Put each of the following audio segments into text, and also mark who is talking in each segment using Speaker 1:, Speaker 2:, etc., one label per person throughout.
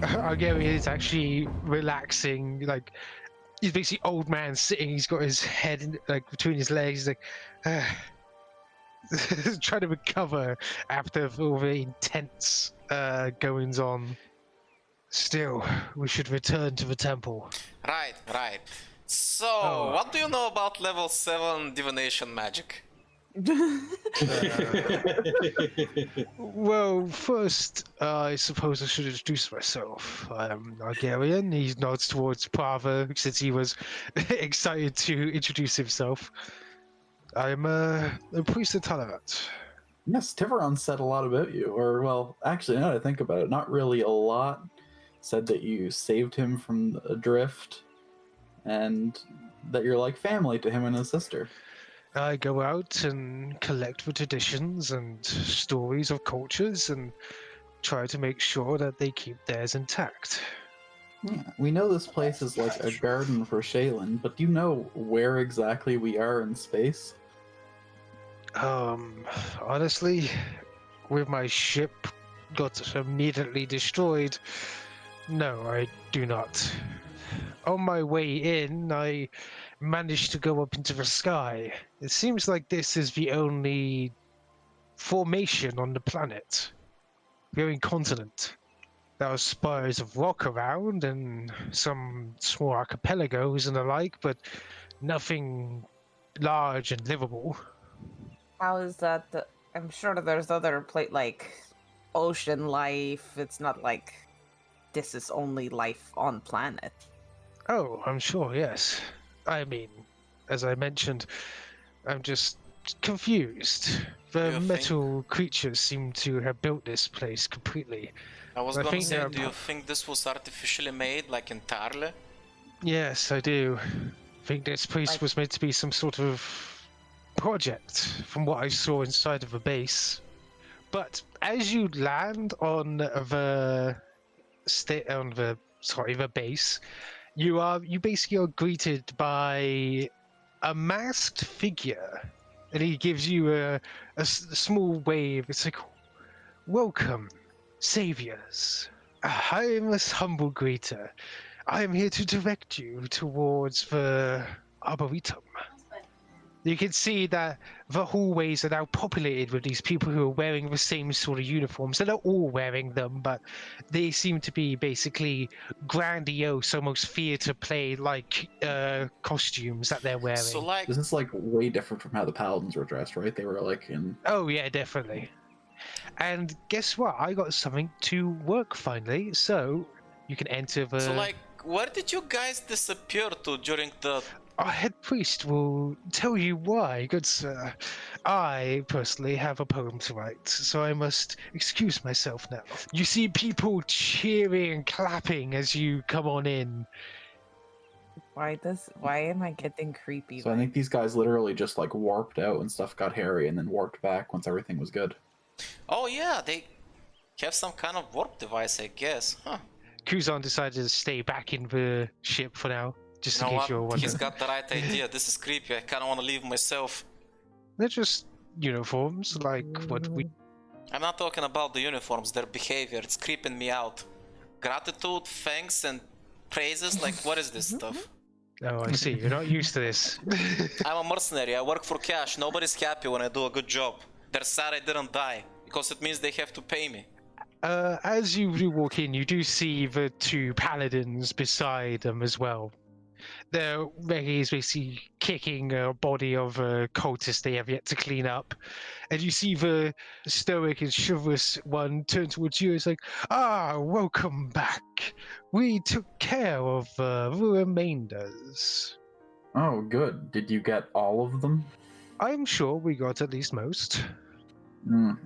Speaker 1: Argarian is actually relaxing. Like he's basically old man sitting. He's got his head between his legs. He's like trying to recover after all the intense goings on. Still, we should return to the temple.
Speaker 2: Right. So, what do you know about level 7 Divination Magic?
Speaker 1: Well, first, I suppose I should introduce myself. I'm Argarian. He nods towards Prava since he was excited to introduce himself. I'm a priest of Talarat.
Speaker 3: Yes, Thiveron said a lot about you. Or, well, actually, now that I think about it, not really a lot. Said that you saved him from adrift, and that you're like family to him and his sister.
Speaker 1: I go out and collect the traditions and stories of cultures and try to make sure that they keep theirs intact.
Speaker 3: Yeah, we know this place is like a garden for Shaylin, but do you know where exactly we are in space?
Speaker 1: Honestly, with my ship got immediately destroyed, no, I do not. On my way in, I managed to go up into the sky. It seems like this is the only formation on the planet, the only continent. There are spires of rock around and some small archipelagos and the like, but nothing large and livable.
Speaker 4: How is that? I'm sure there's other like ocean life. It's not like this is only life on planet.
Speaker 1: Oh, I'm sure, yes. I mean, as I mentioned, I'm just confused. The metal creatures seem to have built this place completely.
Speaker 2: I was gonna say, do you think this was artificially made, like entirely?
Speaker 1: Yes, I do. I think this place was meant to be some sort of project, from what I saw inside of the base. But as you land on the base, you basically are greeted by a masked figure, and he gives you a small wave. It's like, welcome, saviors. I am a humble greeter. I am here to direct you towards the Arboretum. You can see that the hallways are now populated with these people who are wearing the same sort of uniforms. They're not all wearing them, but they seem to be basically grandiose, almost theater play-like costumes that they're wearing.
Speaker 2: So, like,
Speaker 3: this is like way different from how the paladins were dressed, right? They were like in.
Speaker 1: Oh yeah, definitely. And guess what? I got something to work finally, so you can enter the.
Speaker 2: So, like, where did you guys disappear to during the?
Speaker 1: Our head priest will tell you why, good sir. I personally have a poem to write, so I must excuse myself now. You see people cheering and clapping as you come on in.
Speaker 4: Why am I getting creepy?
Speaker 3: So I think these guys literally just like warped out when stuff got hairy and then warped back once everything was good.
Speaker 2: Oh yeah, they have some kind of warp device, I guess, huh?
Speaker 1: Kuzon decided to stay back in the ship for now. Just in case you're wondering.
Speaker 2: He's got the right idea. This is creepy. I kind of want to leave myself.
Speaker 1: They're just uniforms, like what we...
Speaker 2: I'm not talking about the uniforms, their behavior. It's creeping me out. Gratitude, thanks, and praises? Like, what is this stuff?
Speaker 1: Oh, I see. You're not used to this.
Speaker 2: I'm a mercenary. I work for cash. Nobody's happy when I do a good job. They're sad I didn't die, because it means they have to pay me.
Speaker 1: As you do walk in, you do see the two paladins beside them as well. He's basically kicking a body of a cultist they have yet to clean up. And you see the stoic and chivalrous one turn towards you. It's like, welcome back. We took care of the remainders.
Speaker 3: Oh, good. Did you get all of them?
Speaker 1: I'm sure we got at least most.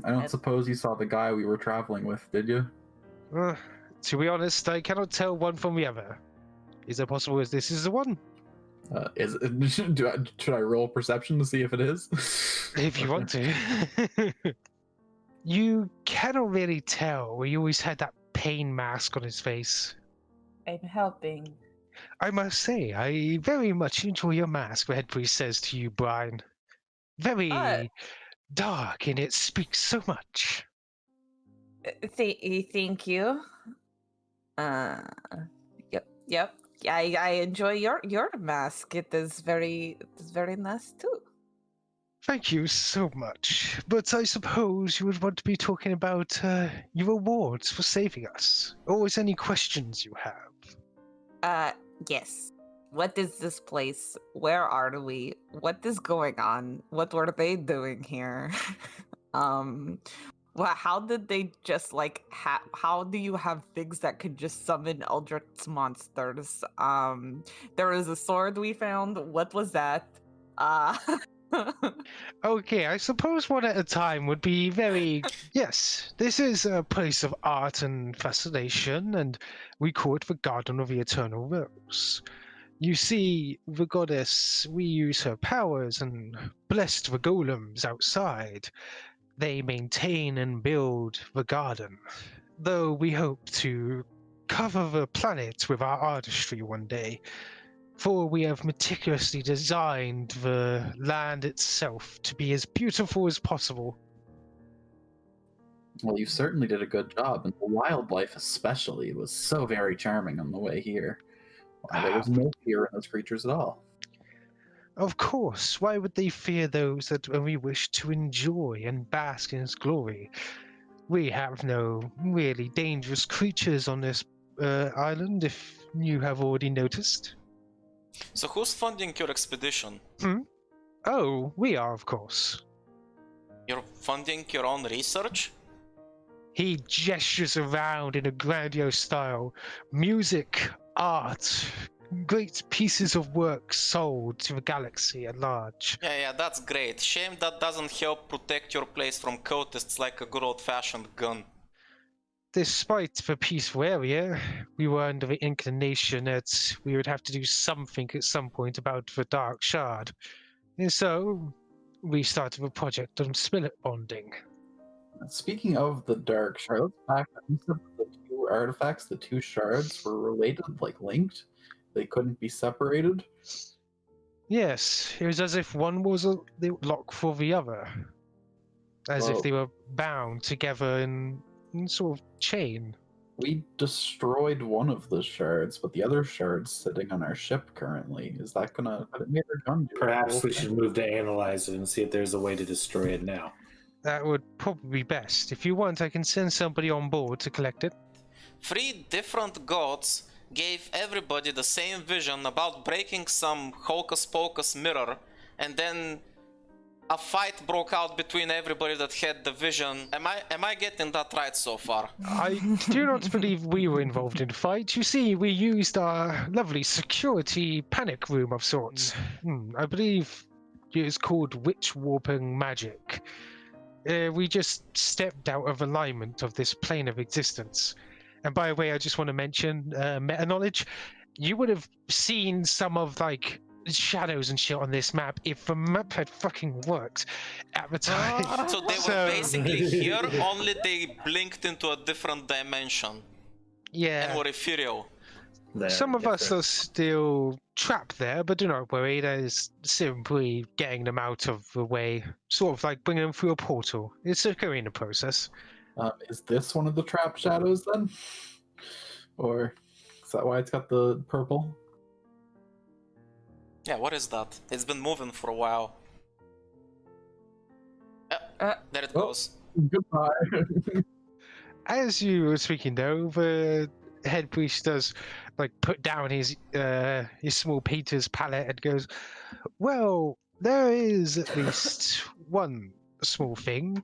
Speaker 3: I don't suppose you saw the guy we were traveling with, did you?
Speaker 1: To be honest, I cannot tell one from the other. Is it possible as this is the one?
Speaker 3: Should I roll perception to see if it is?
Speaker 1: If you want to. You cannot really tell. He always had that pain mask on his face.
Speaker 4: I'm helping.
Speaker 1: I must say, I very much enjoy your mask, the head priest says to you, Bryn. Very dark, and it speaks so much.
Speaker 4: Thank you. Uh, yep. I enjoy your mask. It is very nice too.
Speaker 1: Thank you so much. But I suppose you would want to be talking about your rewards for saving us, or is any questions you have?
Speaker 4: Yes. What is this place? Where are we? What is going on? What were they doing here? Well, how did they just like how do you have things that could just summon eldritch monsters? There was a sword we found. What was that? Uh
Speaker 1: Okay, I suppose one at a time would be very. Yes, this is a place of art and fascination, and we call it the Garden of the Eternal Rose. You see, the goddess, we use her powers and blessed the golems outside. They maintain and build the garden, though we hope to cover the planet with our artistry one day. For we have meticulously designed the land itself to be as beautiful as possible.
Speaker 3: Well, you certainly did a good job, and the wildlife especially was so very charming on the way here. Why, there was no fear in those creatures at all.
Speaker 1: Of course, why would they fear those that we wish to enjoy and bask in its glory? We have no really dangerous creatures on this island, if you have already noticed.
Speaker 2: So who's funding your expedition?
Speaker 1: Oh, we are, of course.
Speaker 2: You're funding your own research?
Speaker 1: He gestures around in a grandiose style. Music, art, great pieces of work sold to the galaxy at large.
Speaker 2: Yeah, that's great. Shame that doesn't help protect your place from cultists like a good old-fashioned gun.
Speaker 1: Despite the peaceful area, we were under the inclination that we would have to do something at some point about the Dark Shard. And so, we started a project on spirit bonding.
Speaker 3: Speaking of the Dark Shard, let's back up. You said that the two artifacts, the two shards, were related, like linked? They couldn't be separated?
Speaker 1: Yes, it was as if one was a lock for the other. As if
Speaker 3: Whoa.
Speaker 1: they were bound together in sort of chain.
Speaker 3: We destroyed one of the shards, but the other shard's sitting on our ship currently. Is that gonna... It made our gun do
Speaker 5: Perhaps
Speaker 3: it.
Speaker 5: we should move to analyze it and see if there's a way to destroy it now.
Speaker 1: That would probably be best. If you want, I can send somebody on board to collect it.
Speaker 2: 3 different gods gave everybody the same vision about breaking some hocus-pocus mirror, and then a fight broke out between everybody that had the vision. Am I getting that right so far?
Speaker 1: I do not believe we were involved in the fight. You see, we used our lovely security panic room of sorts. I believe it is called witch warping magic. We just stepped out of alignment of this plane of existence. And by the way, I just want to mention meta knowledge. You would have seen some of like shadows and shit on this map if the map had fucking worked at the time.
Speaker 2: So they were basically here, only they blinked into a different dimension.
Speaker 1: Yeah.
Speaker 2: And were ethereal.
Speaker 1: Some of us are still trapped there, but do not worry, that is simply getting them out of the way. Sort of like bringing them through a portal. It's occurring in the process.
Speaker 3: Is this one of the trap shadows then? Or is that why it's got the purple?
Speaker 2: Yeah, what is that? It's been moving for a while. There it goes.
Speaker 3: Goodbye.
Speaker 1: As you were speaking though, the head priest does like put down his small Peter's palette and goes, well, there is at least one small thing.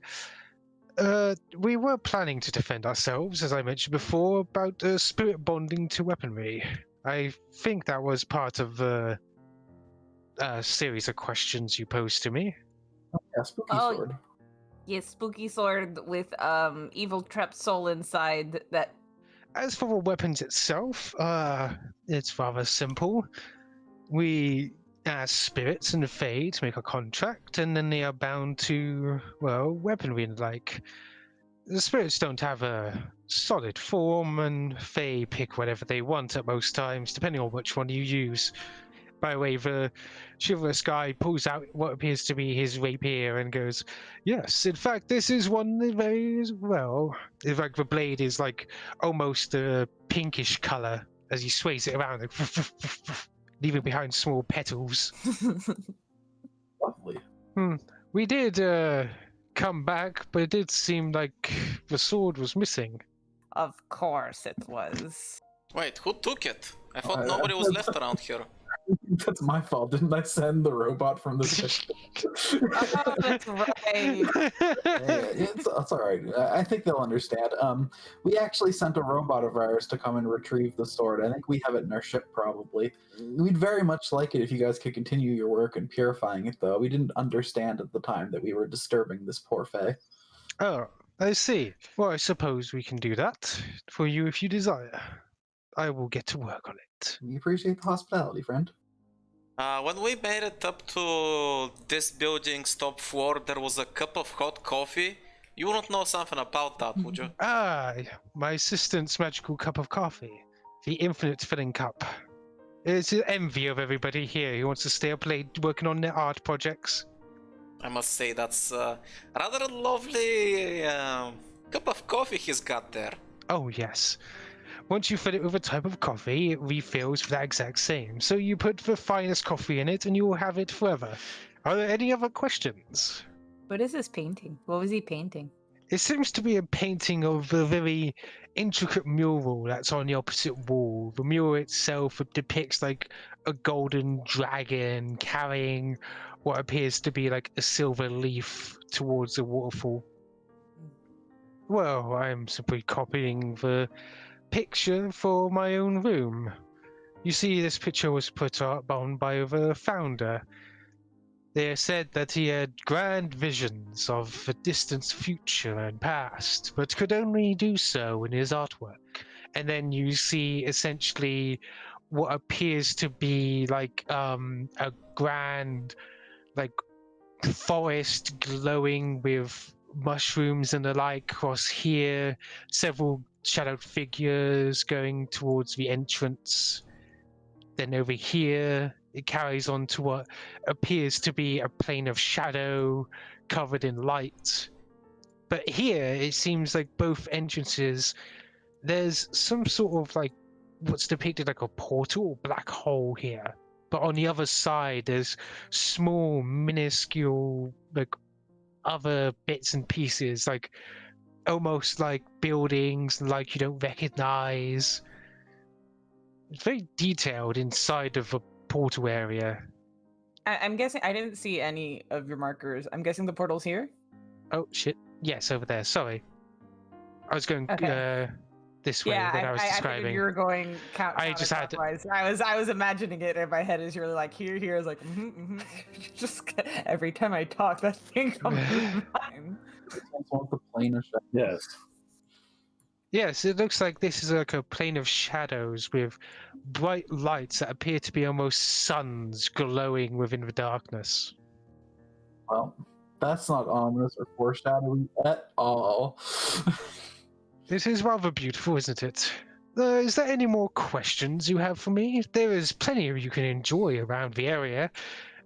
Speaker 1: We were planning to defend ourselves, as I mentioned before, about spirit bonding to weaponry. I think that was part of the series of questions you posed to me.
Speaker 3: Yeah, spooky
Speaker 4: Oh,
Speaker 3: sword.
Speaker 4: yes, spooky sword with evil trapped soul inside that.
Speaker 1: As for the weapons itself, it's rather simple. We ask spirits and the Fae to make a contract, and then they are bound to, well, weaponry and the like. The spirits don't have a solid form, and Fae pick whatever they want at most times, depending on which one you use. By the way, the chivalrous guy pulls out what appears to be his rapier and goes, "Yes, in fact, this is one that very well." In fact, the blade is like almost a pinkish color as he sways it around, like, leaving behind small petals.
Speaker 3: Lovely.
Speaker 1: We did come back, but it did seem like the sword was missing.
Speaker 4: Of course it was.
Speaker 2: Wait, who took it? I thought nobody was left around here.
Speaker 3: That's my fault. Didn't I send the robot from the picture?
Speaker 4: Oh, that's right.
Speaker 3: It's all right. I think they'll understand. We actually sent a robot of ours to come and retrieve the sword. I think we have it in our ship, probably. We'd very much like it if you guys could continue your work in purifying it, though. We didn't understand at the time that we were disturbing this poor Fae.
Speaker 1: Oh, I see. Well, I suppose we can do that for you if you desire. I will get to work on it.
Speaker 3: We appreciate the hospitality, friend.
Speaker 2: When we made it up to this building's top floor, there was a cup of hot coffee. You wouldn't know something about that, would you?
Speaker 1: Ah, my assistant's magical cup of coffee. The infinite filling cup. It's an envy of everybody here who wants to stay up late working on their art projects.
Speaker 2: I must say that's rather a lovely cup of coffee he's got there.
Speaker 1: Oh, yes. Once you fill it with a type of coffee, it refills for that exact same. So you put the finest coffee in it and you will have it forever. Are there any other questions?
Speaker 6: What is this painting? What was he painting?
Speaker 1: It seems to be a painting of a very intricate mural that's on the opposite wall. The mural itself depicts like a golden dragon carrying what appears to be like a silver leaf towards a waterfall. Well, I'm simply copying the picture for my own room. You see, this picture was put up on by the founder. They said that he had grand visions of the distant future and past, but could only do so in his artwork. And then you see essentially what appears to be like a grand like forest glowing with mushrooms and the like across here, several shadowed figures going towards the entrance. Then over here, it carries on to what appears to be a plane of shadow covered in light. But here, it seems like both entrances, there's some sort of like what's depicted like a portal or black hole here. But on the other side, there's small, minuscule, like other bits and pieces, like almost like buildings like you don't recognize. It's very detailed inside of a portal area.
Speaker 4: I'm guessing I didn't see any of your markers. I'm guessing the portal's here.
Speaker 1: Oh shit! Yes, over there. Sorry, I was going
Speaker 4: Okay.
Speaker 1: this way when I was
Speaker 4: I
Speaker 1: describing.
Speaker 4: figured you were going
Speaker 1: I just had to-
Speaker 4: counterclockwise. I was imagining it in my head as you're like here. I was like, just every time I talk, that thing comes to mind.
Speaker 3: Want the plane of shadow.
Speaker 5: Yes.
Speaker 1: Yes, it looks like this is like a plane of shadows with bright lights that appear to be almost suns glowing within the darkness.
Speaker 3: Well, that's not ominous or foreshadowing at all.
Speaker 1: This is rather beautiful, isn't it? Is there any more questions you have for me? There is plenty you can enjoy around the area.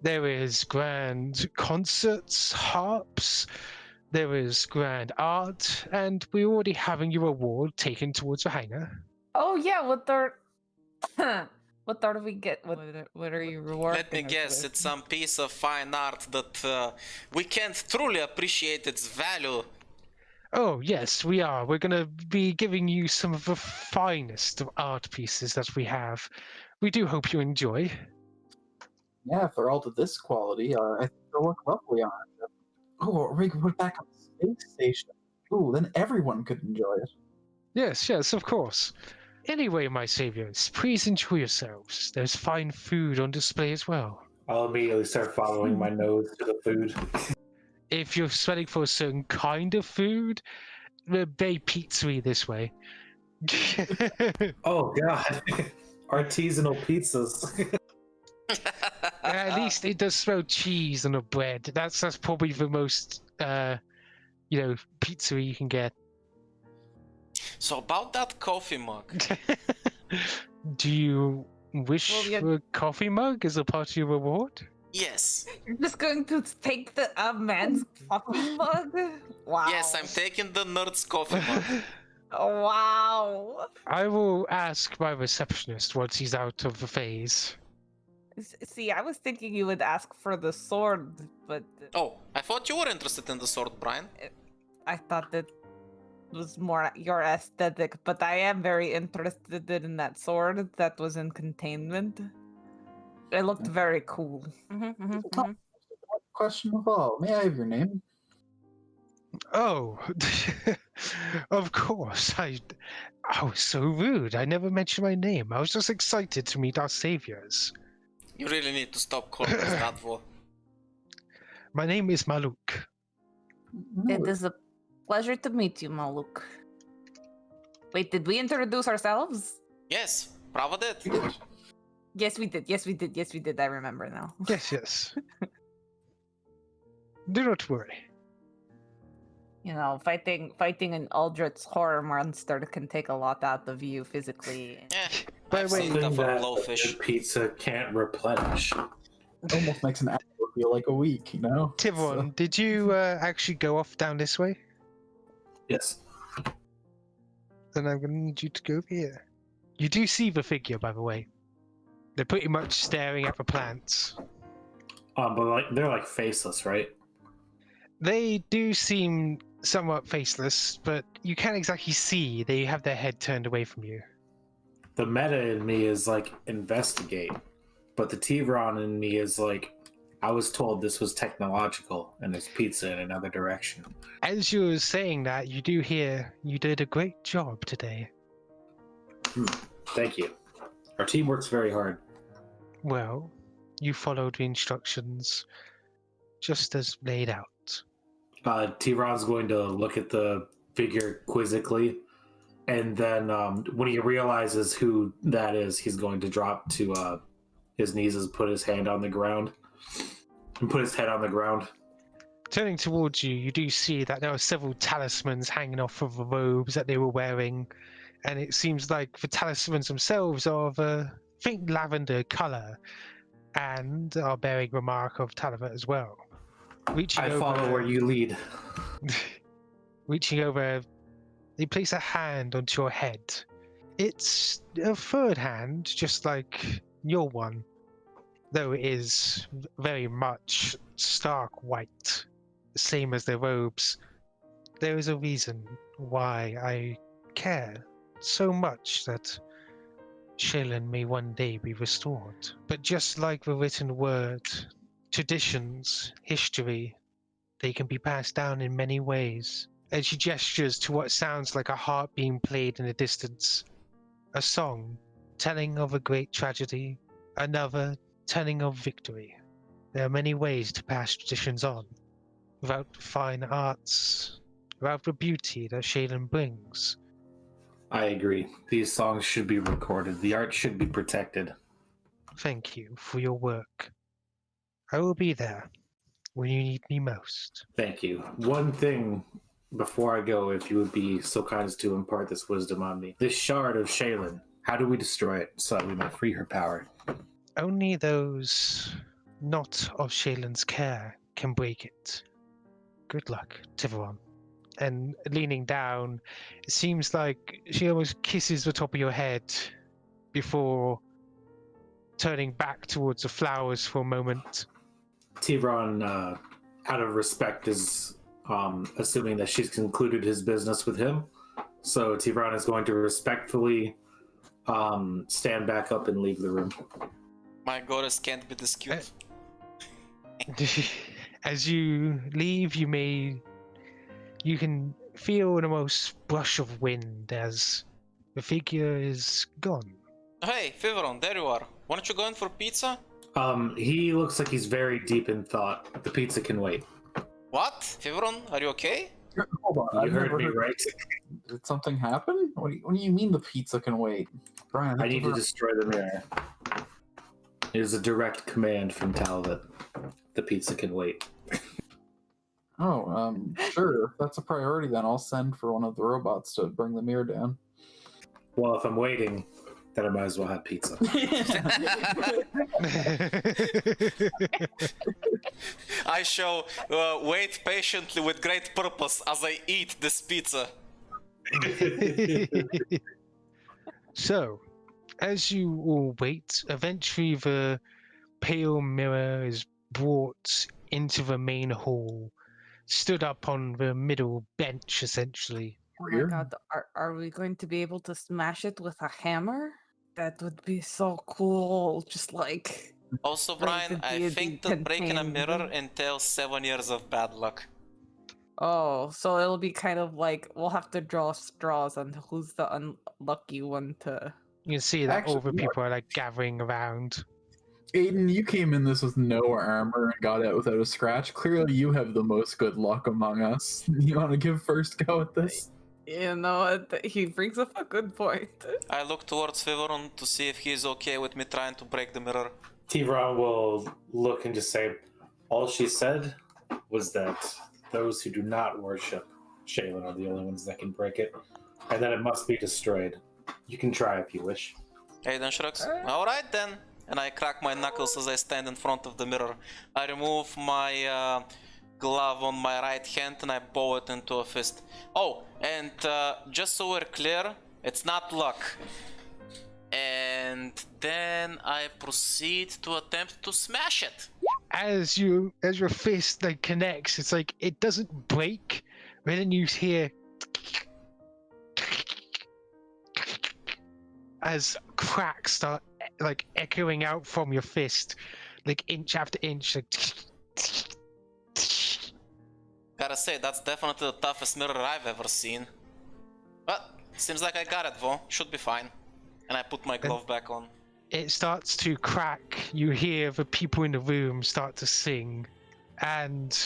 Speaker 1: There is grand concerts, harps, there is grand art, and we're already having your reward taken towards the hangar.
Speaker 4: Oh yeah, what do we get? What are you rewarding?
Speaker 2: Let me
Speaker 4: us
Speaker 2: guess,
Speaker 4: with?
Speaker 2: it's some piece of fine art that we can't truly appreciate its value.
Speaker 1: Oh, yes, we are. We're going to be giving you some of the finest of art pieces that we have. We do hope you enjoy.
Speaker 3: Yeah, if they're all to this quality, I think they'll look lovely on it. Oh, or we could put it back on the space station. Ooh, then everyone could enjoy it.
Speaker 1: Yes, yes, of course. Anyway, my saviors, please enjoy yourselves. There's fine food on display as well.
Speaker 5: I'll immediately start following my nose to the food.
Speaker 1: If you're sweating for a certain kind of food, the Bay Pizzeria this way.
Speaker 5: Oh god. Artisanal pizzas.
Speaker 1: At least it does smell cheese on the bread. That's probably the most, pizza you can get.
Speaker 2: So about that coffee mug,
Speaker 1: Do you Wish
Speaker 4: Well,
Speaker 1: for a coffee mug as a part of your reward?
Speaker 2: Yes.
Speaker 4: You're just going to take the man's coffee mug? Wow.
Speaker 2: Yes, I'm taking the nerd's coffee mug.
Speaker 4: Oh, wow.
Speaker 1: I will ask my receptionist once he's out of the phase.
Speaker 4: See, I was thinking you would ask for the sword, but
Speaker 2: Oh, I thought you were interested in the sword, Brian.
Speaker 4: I thought that was more your aesthetic, but I am very interested in that sword that was in containment. It looked very cool.
Speaker 3: Question of all, may I have your name?
Speaker 1: Oh, of course. I was so rude. I never mentioned my name. I was just excited to meet our saviors.
Speaker 2: You really need to stop calling us that, Vo.
Speaker 1: My name is Maluk.
Speaker 6: It is a pleasure to meet you, Maluk.
Speaker 4: Wait, did we introduce ourselves?
Speaker 2: Yes, Prava did.
Speaker 4: Yes, we did. Yes, we did. Yes, we did. I remember now.
Speaker 1: Yes. Do not worry.
Speaker 4: You know, fighting an Aldrich horror monster can take a lot out of you physically.
Speaker 1: By
Speaker 2: I've
Speaker 1: the way,
Speaker 2: seen
Speaker 5: Something
Speaker 2: tough on
Speaker 5: that
Speaker 2: blowfish.
Speaker 5: the pizza can't replenish.
Speaker 3: Almost makes an hour feel like a week, you know?
Speaker 1: Thiveron, did you actually go off down this way?
Speaker 5: Yes.
Speaker 1: Then I'm going to need you to go over here. You do see the figure, by the way. They're pretty much staring at the plants.
Speaker 5: But they're like faceless, right?
Speaker 1: They do seem somewhat faceless, but you can't exactly see. They have their head turned away from you.
Speaker 5: The meta in me is like investigate, but the Thiveron in me is like, I was told this was technological and there's pizza in another direction.
Speaker 1: As you're saying that, you do hear you did a great job today.
Speaker 5: Thank you. Our team works very hard.
Speaker 1: Well, you followed the instructions just as laid out.
Speaker 5: Thiveron's going to look at the figure quizzically, and then when he realizes who that is, he's going to drop to his knees and put his hand on the ground. And put his head on the ground.
Speaker 1: Turning towards you, you do see that there are several talismans hanging off of the robes that they were wearing, and it seems like the talismans themselves are of a faint lavender color and are bearing the mark of Talavat as well. Reaching
Speaker 5: I
Speaker 1: over,
Speaker 5: follow where you lead.
Speaker 1: Reaching over, they place a hand onto your head. It's a third hand, just like your one, though it is very much stark white, same as their robes. There is a reason why I care so much that Shaylin may one day be restored. But just like the written word, traditions, history, they can be passed down in many ways. And she gestures to what sounds like a harp being played in the distance. A song telling of a great tragedy, another telling of victory. There are many ways to pass traditions on, without fine arts, without the beauty that Shaylin brings.
Speaker 5: I agree. These songs should be recorded. The art should be protected.
Speaker 1: Thank you for your work. I will be there when you need me most.
Speaker 5: Thank you. One thing before I go, if you would be so kind as to impart this wisdom on me. This shard of Shaylin, how do we destroy it so that we might free her power?
Speaker 1: Only those not of Shaylin's care can break it. Good luck, Thiveron. And leaning down, it seems like she almost kisses the top of your head before turning back towards the flowers for a moment.
Speaker 5: Thiveron, out of respect, is assuming that she's concluded his business with him. So Thiveron is going to respectfully stand back up and leave the room.
Speaker 2: My goddess can't be this cute.
Speaker 1: As you leave, you can feel an almost brush of wind as the figure is gone.
Speaker 2: Hey, Thiveron, there you are. Why don't you go in for pizza?
Speaker 5: He looks like he's very deep in thought. The pizza can wait.
Speaker 2: What? Thiveron, are you okay?
Speaker 3: Hold on,
Speaker 5: You
Speaker 3: I've
Speaker 5: heard
Speaker 3: never
Speaker 5: me right.
Speaker 3: Did something happen? What do you mean the pizza can wait? Brian,
Speaker 5: I need to destroy the mirror. It is a direct command from Talbot. The pizza can wait.
Speaker 3: Oh, sure. If that's a priority, then I'll send for one of the robots to bring the mirror down.
Speaker 5: Well, if I'm waiting, Then I might as well have pizza.
Speaker 2: I shall wait patiently with great purpose as I eat this pizza.
Speaker 1: So, as you all wait, eventually the pale mirror is brought into the main hall, stood up on the middle bench, essentially.
Speaker 4: Oh
Speaker 3: Here?
Speaker 4: my god, are we going to be able to smash it with a hammer? That would be so cool. Just like
Speaker 2: Also,
Speaker 4: Like
Speaker 2: Brian,
Speaker 4: the
Speaker 2: I
Speaker 4: deity
Speaker 2: think that breaking a
Speaker 4: contained
Speaker 2: mirror
Speaker 4: them.
Speaker 2: entails 7 years of bad luck.
Speaker 4: oh, so it'll be kind of like we'll have to draw straws on who's the unlucky one to.
Speaker 1: You can see that all the
Speaker 3: Actually, yeah.
Speaker 1: people are like gathering around.
Speaker 3: Aiden, you came in this with no armor and got out without a scratch. Clearly, you have the most good luck among us. You want to give first go at this?
Speaker 4: You know, he brings up a good point.
Speaker 2: I look towards Thiveron to see if he is okay with me trying to break the mirror.
Speaker 5: Thiveron will look and just say, all she said was that those who do not worship Shaylin are the only ones that can break it, and that it must be destroyed. You can try if you wish.
Speaker 2: Aiden shrugs. Alright then. And I crack my knuckles as I stand in front of the mirror. I remove my glove on my right hand and I bow it into a fist. Oh, and just so we're clear, it's not luck. And then I proceed to attempt to smash it.
Speaker 1: As your fist like connects, it's like it doesn't break, but then you hear as cracks start like echoing out from your fist, like inch after inch. Like,
Speaker 2: Gotta say, that's definitely the toughest mirror I've ever seen. But seems like I got it though. Should be fine. And I put my glove back on.
Speaker 1: it starts to crack. You hear the people in the room start to sing, and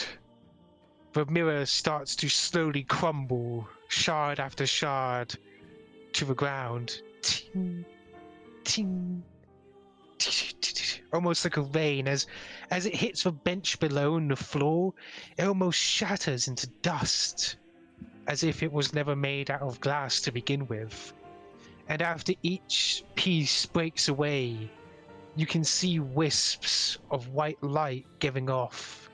Speaker 1: the mirror starts to slowly crumble, shard after shard, to the ground. Ting, ting, almost like a rain. As it hits the bench below and the floor, it almost shatters into dust, as if it was never made out of glass to begin with. And after each piece breaks away, you can see wisps of white light giving off.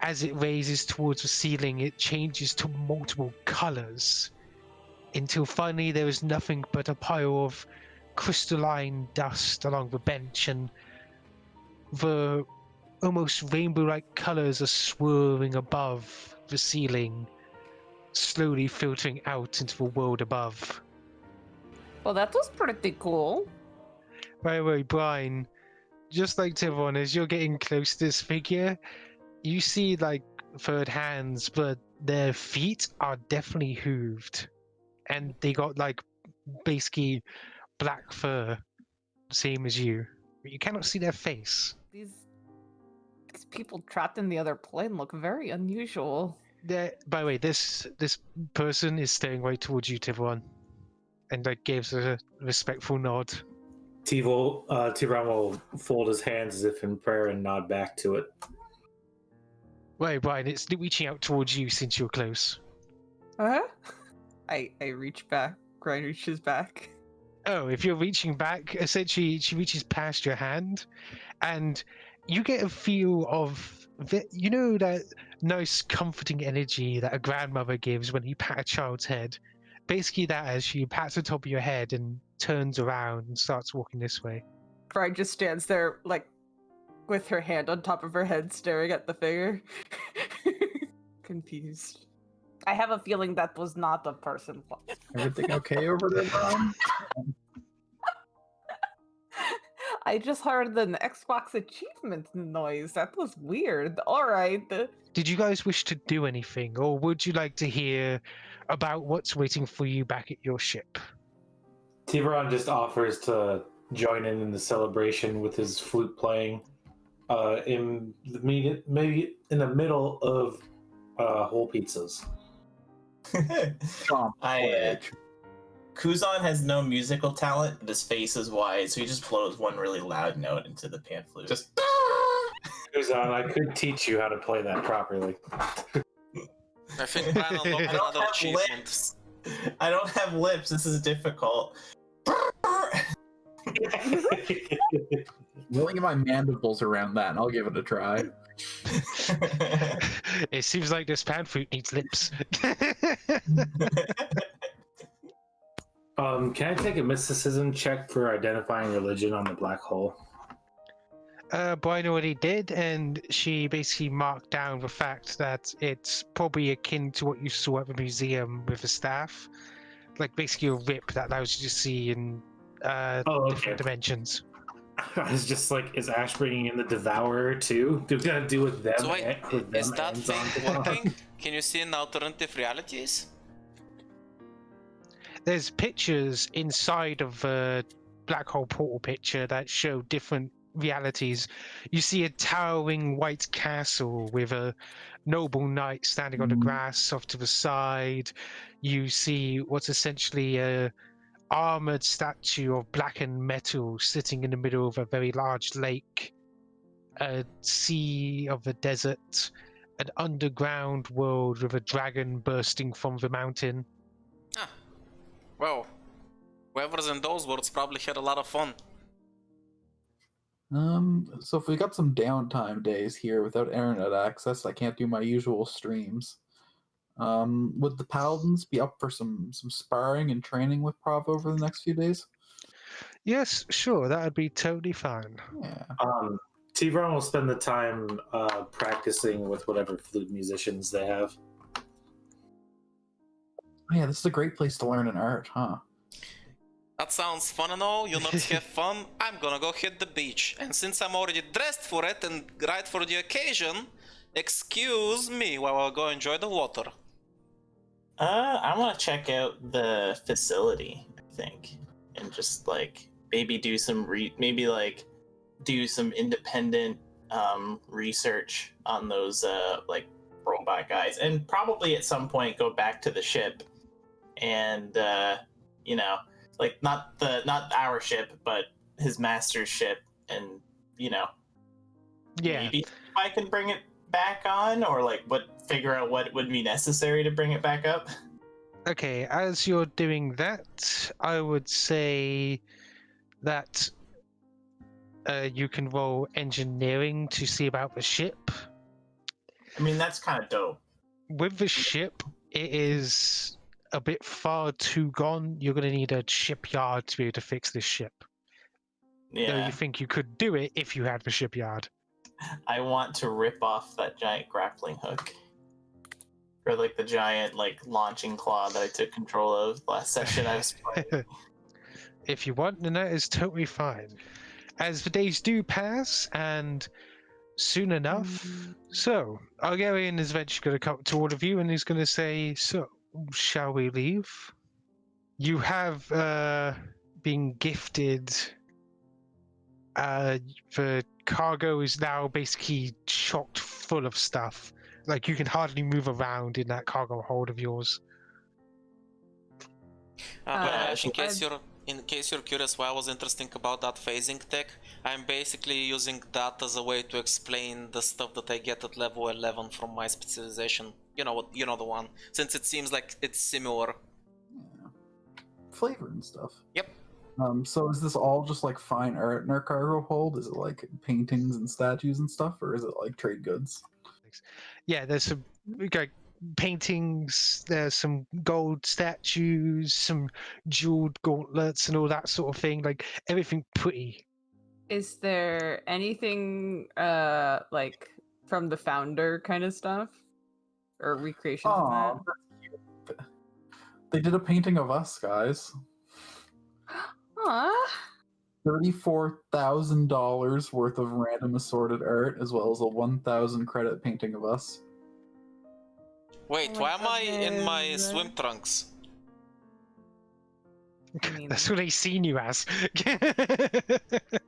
Speaker 1: As it raises towards the ceiling, it changes to multiple colors, until finally there is nothing but a pile of crystalline dust along the bench, and the almost rainbow-like colors are swirling above the ceiling, slowly filtering out into the world above.
Speaker 4: Well, that was pretty cool.
Speaker 1: By the way, Bryn, just like Thiveron, as you're getting close to this figure, you see like third hands, but their feet are definitely hooved, and they got like basically black fur, same as you, but you cannot see their face.
Speaker 4: These people trapped in the other plane look very unusual.
Speaker 1: By the way, this person is staring right towards you, Thiveron, and like gives a respectful nod.
Speaker 5: Thiveron will fold his hands as if in prayer and nod back to it.
Speaker 1: Right, Bryn, it's reaching out towards you since you're close.
Speaker 4: Huh? I reach back. Brian reaches back.
Speaker 1: Oh, if you're reaching back, essentially she reaches past your hand, and you get a feel of you know that nice comforting energy that a grandmother gives when you pat a child's head. Basically that, as she pats the top of your head and turns around and starts walking this way.
Speaker 4: Brian just stands there, like, with her hand on top of her head, staring at the figure. Confused. I have a feeling that was not a person.
Speaker 3: Everything okay over there, Brian?
Speaker 4: I just heard an Xbox achievement noise. That was weird. Alright.
Speaker 1: Did you guys wish to do anything, or would you like to hear about what's waiting for you back at your ship?
Speaker 5: Thiveron just offers to join in the celebration with his flute playing maybe in the middle of whole pizzas.
Speaker 7: Kuzon has no musical talent, but his face is wide, so he just blows one really loud note into the pan flute. Just
Speaker 5: Kuzon, I could teach you how to play that properly.
Speaker 2: I think Brian unlocked
Speaker 7: I don't
Speaker 2: another
Speaker 7: have
Speaker 2: achievement.
Speaker 7: lips. I don't have lips. This is difficult.
Speaker 3: Rolling my mandibles around that, and I'll give it a try.
Speaker 1: It seems like this pan fruit needs lips.
Speaker 5: Can I take a mysticism check for identifying religion on the black hole?
Speaker 1: Brian already did, and she basically marked down the fact that it's probably akin to what you saw at the museum with the staff. Like basically a rip that allows you to see in different dimensions.
Speaker 5: I was just like, is Ash bringing in the Devourer too? Do we gotta do with them?
Speaker 2: So wait,
Speaker 5: with them
Speaker 2: is that
Speaker 5: hands
Speaker 2: thing
Speaker 5: on?
Speaker 2: working? Can you see in alternative realities?
Speaker 1: There's pictures inside of the black hole portal picture that show different realities. You see a towering white castle with a noble knight standing on the grass off to the side. You see what's essentially a armored statue of blackened metal sitting in the middle of a very large lake, a sea of a desert, an underground world with a dragon bursting from the mountain.
Speaker 2: Ah, well, whoever's in those worlds probably had a lot of fun.
Speaker 3: So if we got some downtime days here without internet access, I can't do my usual streams. Would the Paladins be up for some sparring and training with Prava over the next few days?
Speaker 1: Yes, sure, that would be totally fine.
Speaker 3: Yeah.
Speaker 5: Thiveron will spend the time practicing with whatever flute musicians they have.
Speaker 3: Oh, yeah, this is a great place to learn an art, huh?
Speaker 2: That sounds fun and all, you nerds have fun. I'm gonna go hit the beach. And since I'm already dressed for it and right for the occasion, excuse me while I go enjoy the water.
Speaker 7: I want to check out the facility, I think, and just like maybe do some do some independent research on those like robot guys, and probably at some point go back to the ship and you know, like not our ship but his master's ship, and you know,
Speaker 1: Yeah.
Speaker 7: maybe I can bring it back on, or like figure out what would be necessary to bring it back up.
Speaker 1: Okay, as you're doing that, I would say that you can roll engineering to see about the ship.
Speaker 7: I mean, that's kind of dope.
Speaker 1: With the ship, it is a bit far too gone. You're going to need a shipyard to be able to fix this ship. Though
Speaker 7: Yeah,
Speaker 1: you think you could do it if you had the shipyard.
Speaker 7: I want to rip off that giant grappling hook, or like the giant like launching claw that I took control of last session I was playing.
Speaker 1: If you want, then that is totally fine. As the days do pass, and soon enough, so Argarian is eventually going to come to all of you and he's going to say, so, shall we leave? You have been gifted. The cargo is now basically chocked full of stuff. Like, you can hardly move around in that cargo hold of yours.
Speaker 2: In case you're curious why I was interested about that phasing tech, I'm basically using that as a way to explain the stuff that I get at level 11 from my specialization. You know the one. Since it seems like it's similar.
Speaker 3: Yeah. Flavor and stuff.
Speaker 2: Yep.
Speaker 3: So is this all just like fine art in our cargo hold? Is it like paintings and statues and stuff, or is it like trade goods?
Speaker 1: Yeah, there's some like paintings, there's some gold statues, some jeweled gauntlets and all that sort of thing, like everything pretty.
Speaker 4: Is there anything like from the founder kind of stuff? Or recreations of that?
Speaker 3: Oh, that's cute. They did a painting of us, guys.
Speaker 4: Aww.
Speaker 3: $34,000 worth of random assorted art, as well as a 1,000 credit painting of us.
Speaker 2: Wait,
Speaker 4: Oh
Speaker 2: why
Speaker 4: my
Speaker 2: am I in my
Speaker 4: goodness.
Speaker 2: swim trunks?
Speaker 4: I mean,
Speaker 1: That's what they seen you as.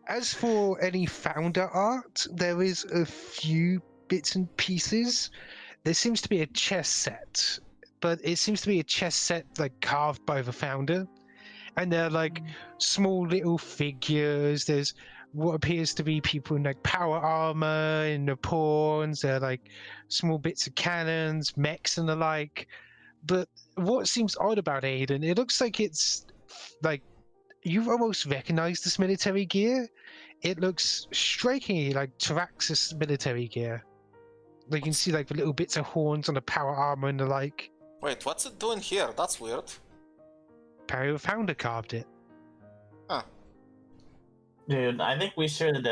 Speaker 1: As for any founder art, there is a few bits and pieces. There seems to be a chess set, but it seems to be a chess set like carved by the founder. And they're like small little figures. There's what appears to be people in like power armor, in the pawns. They're like small bits of cannons, mechs and the like. But what seems odd about Aiden, it looks like it's like you almost recognize this military gear. It looks strikingly like Tyraxis military gear. Like you can see like the little bits of horns on the power armor and the like.
Speaker 2: Wait, what's it doing here? That's weird.
Speaker 1: Apparently the founder carved it.
Speaker 2: Huh.
Speaker 7: Dude, I think we should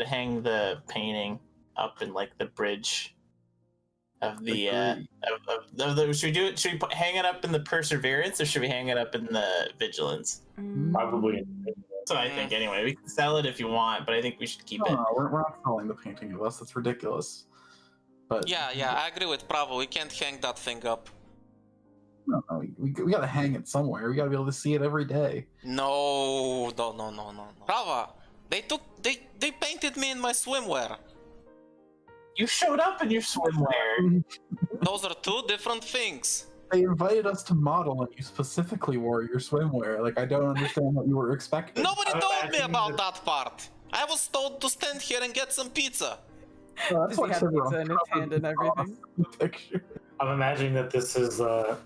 Speaker 7: hang the painting up in like the bridge of the should we hang it up in the Perseverance or should we hang it up in the Vigilance?
Speaker 5: Probably.
Speaker 7: That's what I think anyway. We can sell it if you want, but I think we should keep it.
Speaker 3: No, we're not selling the painting of us. That's ridiculous. But
Speaker 2: Yeah, I agree with Prava. We can't hang that thing up.
Speaker 3: no, we gotta hang it somewhere. We gotta be able to see it every day.
Speaker 2: No. Prava, they painted me in my swimwear.
Speaker 7: You showed up in your swimwear.
Speaker 2: Those are two different things.
Speaker 3: They invited us to model, and you specifically wore your swimwear. Like, I don't understand what you were expecting.
Speaker 2: Nobody told me about that part. I was told to stand here and get some pizza.
Speaker 3: Well,
Speaker 4: Does he have pizza in his hand and everything?
Speaker 3: Picture.
Speaker 5: I'm imagining that this is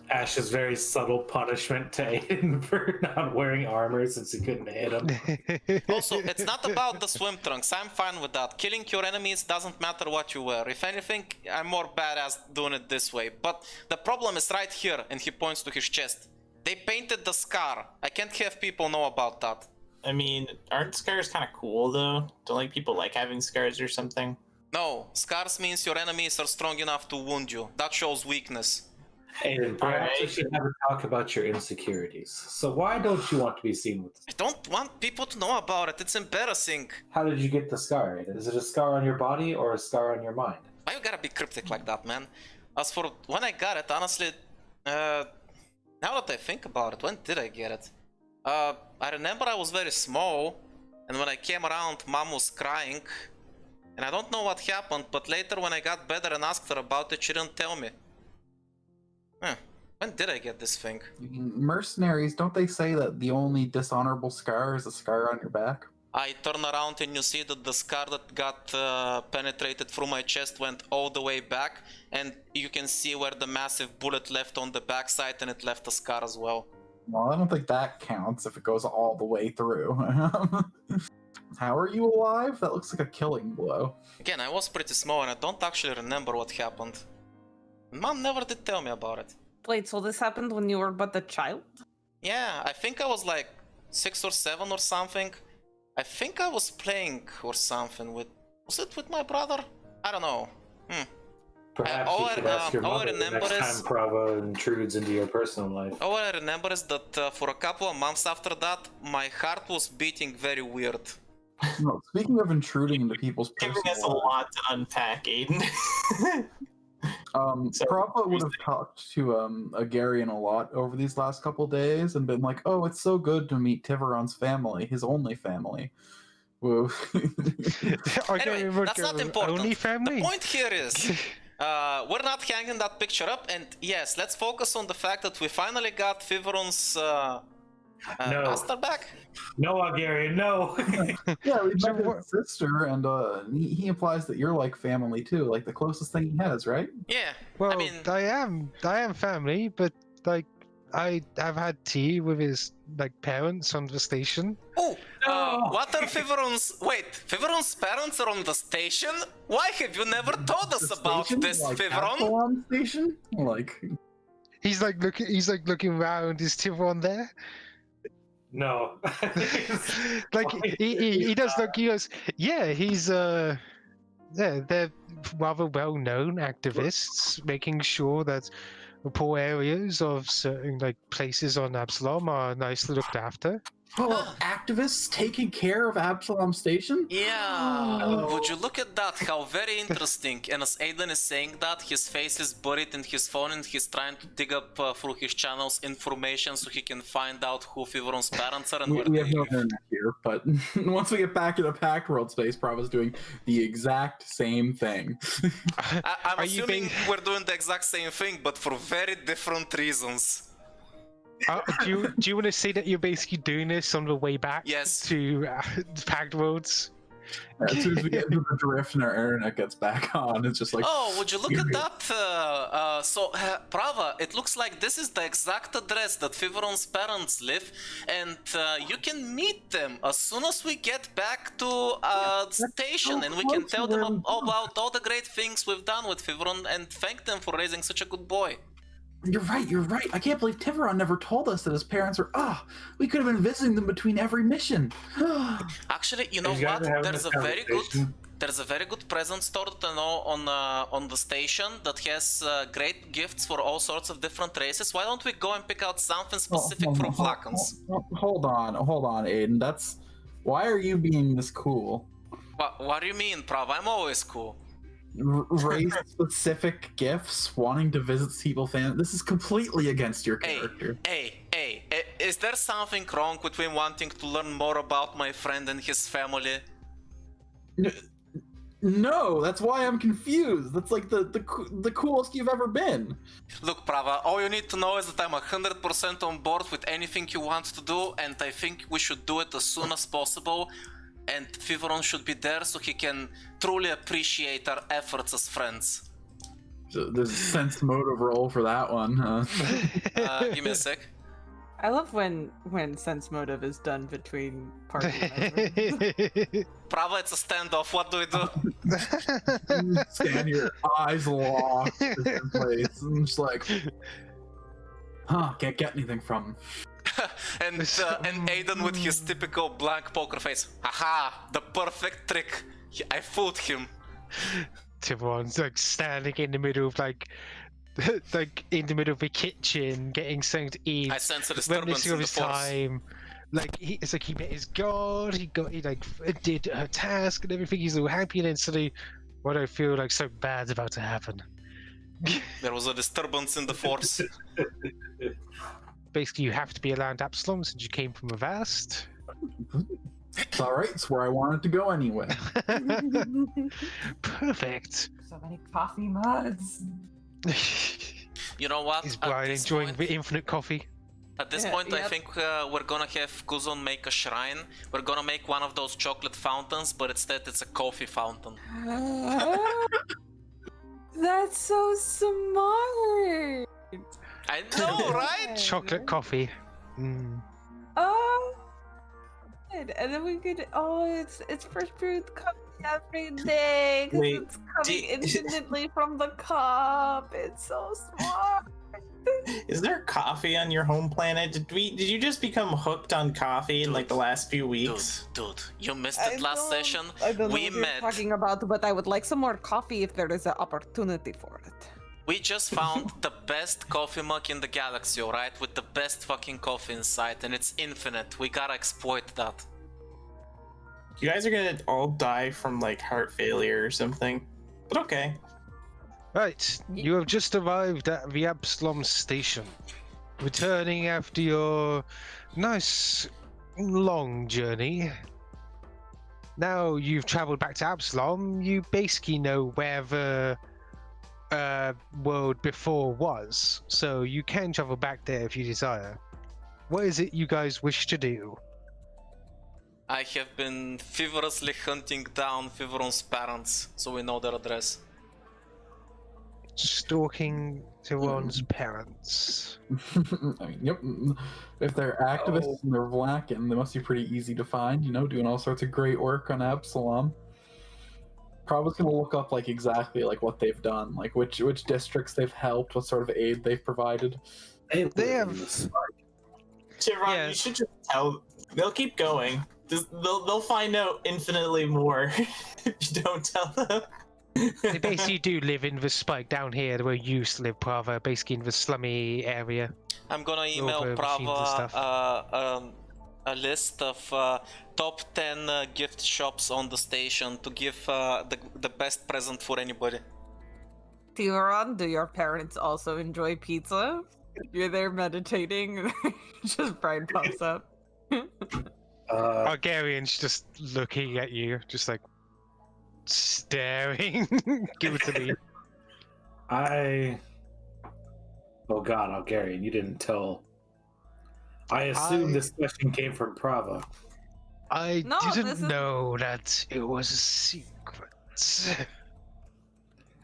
Speaker 5: Ash's very subtle punishment to Aiden for not wearing armor since he couldn't hit him.
Speaker 2: Also, it's not about the swim trunks. I'm fine with that. Killing your enemies doesn't matter what you wear. If anything, I'm more badass doing it this way. But the problem is right here, and he points to his chest. They painted the scar. I can't have people know about that.
Speaker 7: I mean, aren't scars kind of cool though? Don't like people like having scars or something?
Speaker 2: No, scars means your enemies are strong enough to wound you. That shows weakness.
Speaker 5: Aiden, perhaps we
Speaker 7: Alright.
Speaker 5: should never talk about your insecurities. So why don't you want to be seen with this?
Speaker 2: I don't want people to know about it. It's embarrassing.
Speaker 5: How did you get the scar, Aiden? Is it a scar on your body or a scar on your mind?
Speaker 2: Why you gotta be cryptic like that, man? As for when I got it, honestly, now that I think about it, when did I get it? I remember I was very small, and when I came around, Mom was crying. And I don't know what happened, but later when I got better and asked her about it, she didn't tell me. When did I get this thing?
Speaker 3: Mercenaries, don't they say that the only dishonorable scar is a scar on your back?
Speaker 2: I turn around and you see that the scar that got penetrated through my chest went all the way back, and you can see where the massive bullet left on the backside, and it left a scar as well.
Speaker 3: Well, I don't think that counts if it goes all the way through. How are you alive? That looks like a killing blow.
Speaker 2: Again, I was pretty small and I don't actually remember what happened. Mom never did tell me about it.
Speaker 6: Wait, so this happened when you were but a child?
Speaker 2: Yeah, I think I was like 6 or 7 or something. I think I was playing or something with... Was it with my brother? I don't know.
Speaker 5: Perhaps
Speaker 2: all
Speaker 5: you should ask your
Speaker 2: all I
Speaker 5: mother the
Speaker 2: remember
Speaker 5: next
Speaker 2: is-
Speaker 5: time Prava intrudes into your personal life.
Speaker 2: All I remember is that for a couple of months after that, my heart was beating very weird.
Speaker 3: No, speaking of intruding into people's
Speaker 7: Giving
Speaker 3: personal
Speaker 7: us a
Speaker 3: lives,
Speaker 7: lot to unpack, Aiden. So,
Speaker 3: Prava would have talked to Agarian a lot over these last couple days and been like, "Oh, it's so good to meet Thiveron's family, his only family." Woo.
Speaker 2: Anyway, that's not important.
Speaker 1: Only family.
Speaker 2: The point here is, we're not hanging that picture up, and yes, let's focus on the fact that we finally got Thiveron's
Speaker 5: No.
Speaker 2: master back.
Speaker 5: No, Algarian, no!
Speaker 3: Yeah, we
Speaker 1: So
Speaker 3: met
Speaker 1: what-
Speaker 3: his sister, and he implies that you're like family too, like the closest thing he has, right?
Speaker 2: Yeah,
Speaker 1: Well,
Speaker 2: I mean,
Speaker 1: I am family, but like I have had tea with his like parents on the station.
Speaker 2: oh,
Speaker 5: No.
Speaker 2: what are Thiveron's? Wait, Thiveron's parents are on the station? Why have you never told us
Speaker 3: The
Speaker 2: about
Speaker 3: station?
Speaker 2: this,
Speaker 3: Like
Speaker 2: Thiveron?
Speaker 3: Absalom Station? Like,
Speaker 1: He's like looking around. Is Thiveron there?
Speaker 5: No.
Speaker 1: Like he does look. He goes, yeah, he's yeah, they're rather well-known activists, making sure that the poor areas of certain like places on Absalom are nicely looked after.
Speaker 3: oh, activists taking care of Absalom Station?
Speaker 2: Yeah, would you look at that? How very interesting. And as Aiden is saying that, his face is buried in his phone and he's trying to dig up through his channels information so he can find out who Thiveron's parents are and where
Speaker 3: We
Speaker 2: they
Speaker 3: have no
Speaker 2: live.
Speaker 3: internet here, but once we get back in a packed world space, Prava's doing the exact same thing.
Speaker 2: I'm
Speaker 1: Are you
Speaker 2: assuming
Speaker 1: being-
Speaker 2: we're doing the exact same thing, but for very different reasons.
Speaker 1: Do you want to say that you're basically doing this on the way back
Speaker 2: Yes.
Speaker 1: to packed worlds?
Speaker 3: As soon as we get into the drift and our internet gets back on, it's just like,
Speaker 2: Oh, would you look at that? Prava, it looks like this is the exact address that Thiveron's parents live, and you can meet them as soon as we get back to the station, and we can tell them about all the great things we've done with Thiveron and thank them for raising such a good boy.
Speaker 3: You're right. I can't believe Thiveron never told us that his parents were. We could have been visiting them between every mission.
Speaker 2: Actually, you know what? There's a very good present store on the station that has great gifts for all sorts of different races. Why don't we go and pick out something specific from Flacons?
Speaker 3: Hold on, Aiden. Why are you being this cool?
Speaker 2: What do you mean, Prava? I'm always cool.
Speaker 3: Race-specific gifts, wanting to visit people's family. This is completely against your character.
Speaker 2: Hey, is there something wrong between wanting to learn more about my friend and his family?
Speaker 3: No, that's why I'm confused. That's like the coolest you've ever been.
Speaker 2: Look, Prava, all you need to know is that I'm 100% on board with anything you want to do, and I think we should do it as soon as possible. And Thiveron should be there so he can truly appreciate our efforts as friends.
Speaker 3: So there's a sense motive roll for that one, huh?
Speaker 2: Give me a sec.
Speaker 4: I love when sense motive is done between party members.
Speaker 2: Prava, it's a standoff. What do we do?
Speaker 3: You stand your eyes locked in place and just like, can't get anything from him.
Speaker 2: and Aiden with his typical blank poker face. Haha, the perfect trick. I fooled him.
Speaker 1: Thiveron's like standing in the middle of like in the middle of the kitchen, getting something to eat.
Speaker 2: I sense a disturbance
Speaker 1: reminiscing
Speaker 2: in
Speaker 1: of
Speaker 2: the
Speaker 1: his
Speaker 2: force.
Speaker 1: time. Like it's like he met his god. He did her task and everything. He's all happy, and then suddenly, what I feel like so bad's about to happen.
Speaker 2: There was a disturbance in the force.
Speaker 1: Basically, you have to be around Absalom since you came from a vast.
Speaker 3: It's alright, it's where I wanted to go anyway.
Speaker 1: Perfect.
Speaker 4: So many coffee mugs.
Speaker 2: You know what?
Speaker 1: Is Bryn enjoying the infinite coffee?
Speaker 2: At this point, I think we're gonna have Kuzon make a shrine. We're gonna make one of those chocolate fountains, but instead it's a coffee fountain.
Speaker 4: That's so smart.
Speaker 2: I know, right?
Speaker 1: Chocolate coffee. Mm.
Speaker 4: Oh, good. And then we could. It's fresh brewed coffee every day. 'Cause
Speaker 7: Wait,
Speaker 4: it's coming infinitely from the cup. It's so smart.
Speaker 7: Is there coffee on your home planet? Did you just become hooked on coffee in like the last few weeks?
Speaker 2: Dude, you missed it last session.
Speaker 4: I don't know
Speaker 2: We
Speaker 4: what you're
Speaker 2: met.
Speaker 4: talking about, but I would like some more coffee if there is an opportunity for it.
Speaker 2: We just found the best coffee mug in the galaxy, alright? With the best fucking coffee inside, and it's infinite. We gotta exploit that.
Speaker 7: You guys are gonna all die from like heart failure or something. But okay.
Speaker 1: Right, you have just arrived at the Absalom Station. Returning after your nice long journey. Now you've traveled back to Absalom, you basically know where the world before was, so you can travel back there if you desire. What is it you guys wish to do?
Speaker 2: I have been feverishly hunting down Thiveron's parents, so we know their address.
Speaker 1: Stalking Thiveron's parents.
Speaker 3: I mean, yep. If they're activists and they're black, and they must be pretty easy to find, doing all sorts of great work on Absalom. Probably gonna look up like exactly like what they've done, like which districts they've helped, what sort of aid they've provided.
Speaker 1: They have
Speaker 7: Thiveron, you should just tell. They'll keep going. They'll find out infinitely more if you don't tell them.
Speaker 1: They basically do live in the spike down here where you used to live, Prava, basically in the slummy area.
Speaker 2: I'm gonna email
Speaker 1: Over machines and stuff.
Speaker 2: Prava a list of top 10 gift shops on the station to give the best present for anybody.
Speaker 4: Thiveron, do your parents also enjoy pizza? You're there meditating, just Bryn pops up.
Speaker 1: Bulgarian's just looking at you, just like staring guiltily.
Speaker 5: Oh god, Algarian, you didn't tell. I assume this question came from Prava.
Speaker 1: I
Speaker 4: No, this
Speaker 1: didn't
Speaker 4: is-
Speaker 1: know that it was a secret.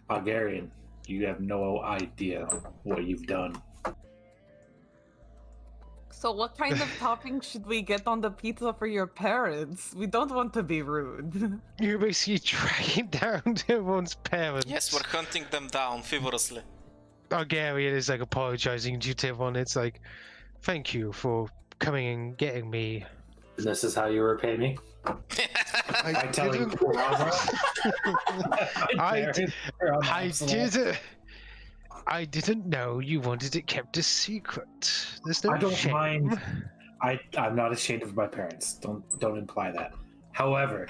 Speaker 5: Bulgarian, you have no idea what you've done.
Speaker 4: So what kind of topping should we get on the pizza for your parents? We don't want to be rude.
Speaker 1: You're basically tracking down everyone's parents.
Speaker 2: Yes, we're hunting them down feverishly.
Speaker 1: Bulgarian is like apologizing to Thiveron. It's like, thank you for coming and getting me.
Speaker 5: And this is how you repay me? I tell you,
Speaker 1: didn't-
Speaker 5: Prava.
Speaker 1: I didn't know you wanted it kept a secret. There's no
Speaker 5: I don't
Speaker 1: shame.
Speaker 5: mind. I'm not ashamed of my parents. Don't imply that. However,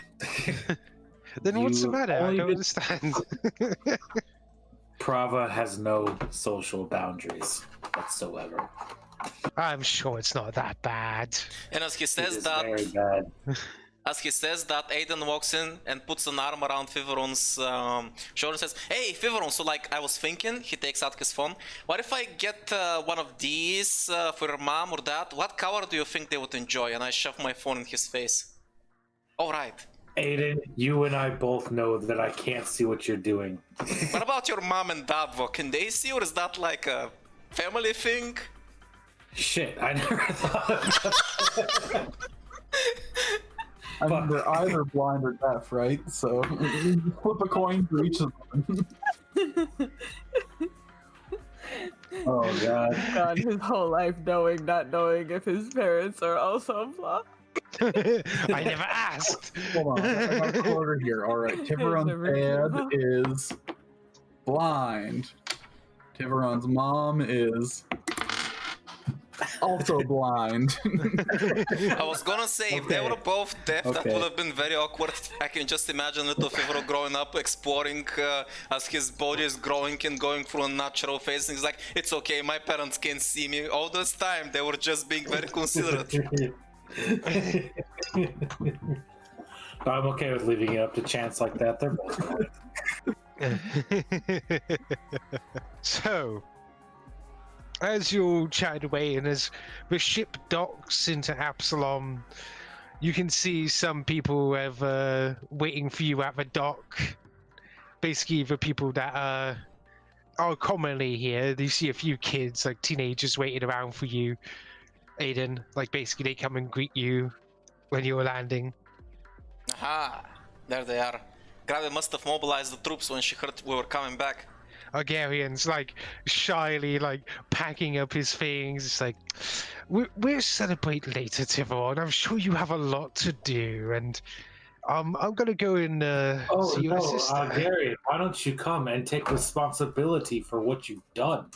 Speaker 1: Then what's the
Speaker 5: you
Speaker 1: matter? I
Speaker 5: only
Speaker 1: don't
Speaker 5: did-
Speaker 1: understand.
Speaker 5: Prava has no social boundaries whatsoever.
Speaker 1: I'm sure it's not that bad.
Speaker 2: And as he
Speaker 5: It
Speaker 2: says
Speaker 5: is
Speaker 2: that,
Speaker 5: very bad.
Speaker 2: Aiden walks in and puts an arm around Thiveron's shoulder and says, "Hey, Thiveron, so like I was thinking," he takes out his phone, "what if I get one of these for your mom or dad? What color do you think they would enjoy?" And I shove my phone in his face. All right.
Speaker 5: Aiden, you and I both know that I can't see what you're doing.
Speaker 2: What about your mom and dad, though? Can they see, or is that like a family thing?
Speaker 5: Shit, I never thought of that.
Speaker 3: I mean, they're either blind or deaf, right? So flip a coin for each of them.
Speaker 5: Oh god.
Speaker 4: God, his whole life not knowing if his parents are also blind.
Speaker 1: I never asked.
Speaker 3: Hold on, I got a quarter here. All right, Thiveron's dad is blind. Thiveron's mom is also blind.
Speaker 2: I was gonna say, if they
Speaker 5: Okay.
Speaker 2: were both deaf, that
Speaker 5: Okay.
Speaker 2: would have been very awkward. I can just imagine little Thiveron growing up, exploring as his body is growing and going through a natural phase. And he's like, "It's okay, my parents can't see me." All this time, they were just being very considerate.
Speaker 5: I'm okay with leaving it up to chance like that. They're both blind.
Speaker 1: So, as you chat away and as the ship docks into Absalom, you can see some people have waiting for you at the dock. Basically, the people that are commonly here. You see a few kids, like teenagers, waiting around for you, Aiden. Like basically, they come and greet you when you're landing.
Speaker 2: Aha, there they are. Gravi must have mobilized the troops when she heard we were coming back.
Speaker 1: Argarian's like shyly like packing up his things. It's like we'll celebrate later, Thiveron. I'm sure you have a lot to do, and I'm gonna go and
Speaker 5: Oh
Speaker 1: see your
Speaker 5: no,
Speaker 1: sister.
Speaker 5: Gary, why don't you come and take responsibility for what you've done?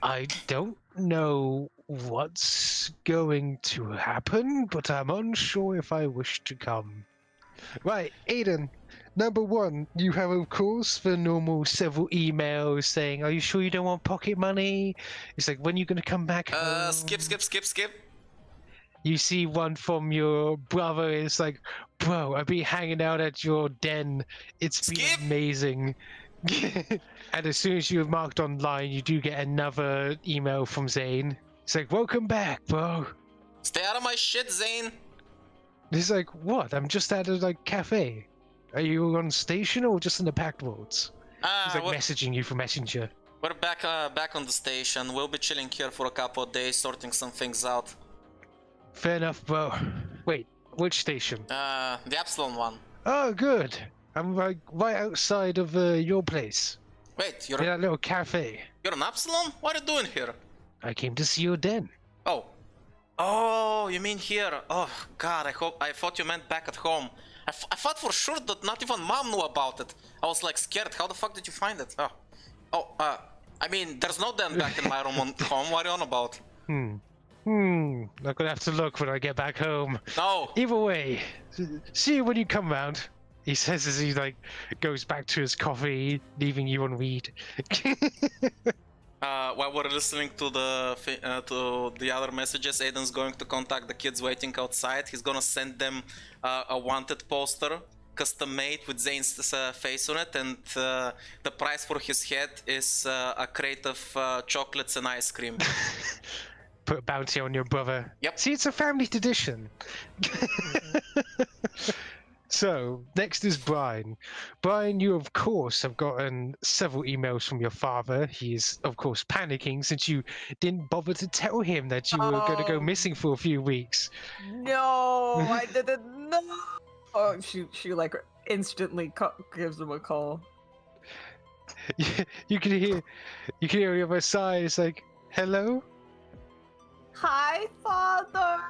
Speaker 1: I don't know what's going to happen, but I'm unsure if I wish to come. Right, Aiden. Number one, you have, of course, the normal several emails saying, "Are you sure you don't want pocket money?" It's like, "When are you going to come back home?"
Speaker 2: Skip.
Speaker 1: You see one from your brother. It's like, "Bro, I've been hanging out at your den. It's been
Speaker 2: Skip!
Speaker 1: amazing." And as soon as you have marked online, you do get another email from Zane. It's like, "Welcome back, bro."
Speaker 2: Stay out of my shit, Zane.
Speaker 1: He's like, "What? I'm just at a like cafe. Are you on station or just in the packed wards?" He's like
Speaker 2: We're
Speaker 1: messaging you for Messenger.
Speaker 2: back on the station. We'll be chilling here for a couple of days, sorting some things out.
Speaker 1: Fair enough, bro. Wait, which station?
Speaker 2: The Absalom one.
Speaker 1: Oh, good. I'm like right outside of your place.
Speaker 2: Wait,
Speaker 1: In that little cafe.
Speaker 2: you're an Absalom? What are you doing here?
Speaker 1: I came to see your den.
Speaker 2: Oh, you mean here? Oh God, I thought you meant back at home. I thought for sure that not even Mom knew about it. I was like scared. How the fuck did you find it? I mean, there's no den back in my room home. What are you on about?
Speaker 1: I'm gonna have to look when I get back home.
Speaker 2: No.
Speaker 1: Either way, see you when you come round. He says as he like goes back to his coffee, leaving you on read.
Speaker 2: While we're listening to the other messages, Aiden's going to contact the kids waiting outside. He's gonna send them a wanted poster, custom made with Zane's face on it, and the price for his head is a crate of chocolates and ice cream.
Speaker 1: put a bounty on your brother.
Speaker 2: Yep.
Speaker 1: See, it's a family tradition. So, next is Bryn. Bryn, you of course have gotten several emails from your father. He's of course panicking since you didn't bother to tell him that you were going to go missing for a few weeks.
Speaker 4: No, I didn't know. Oh, she like instantly gives him a call.
Speaker 1: You can hear the other side. It's like, hello?
Speaker 4: Hi, father.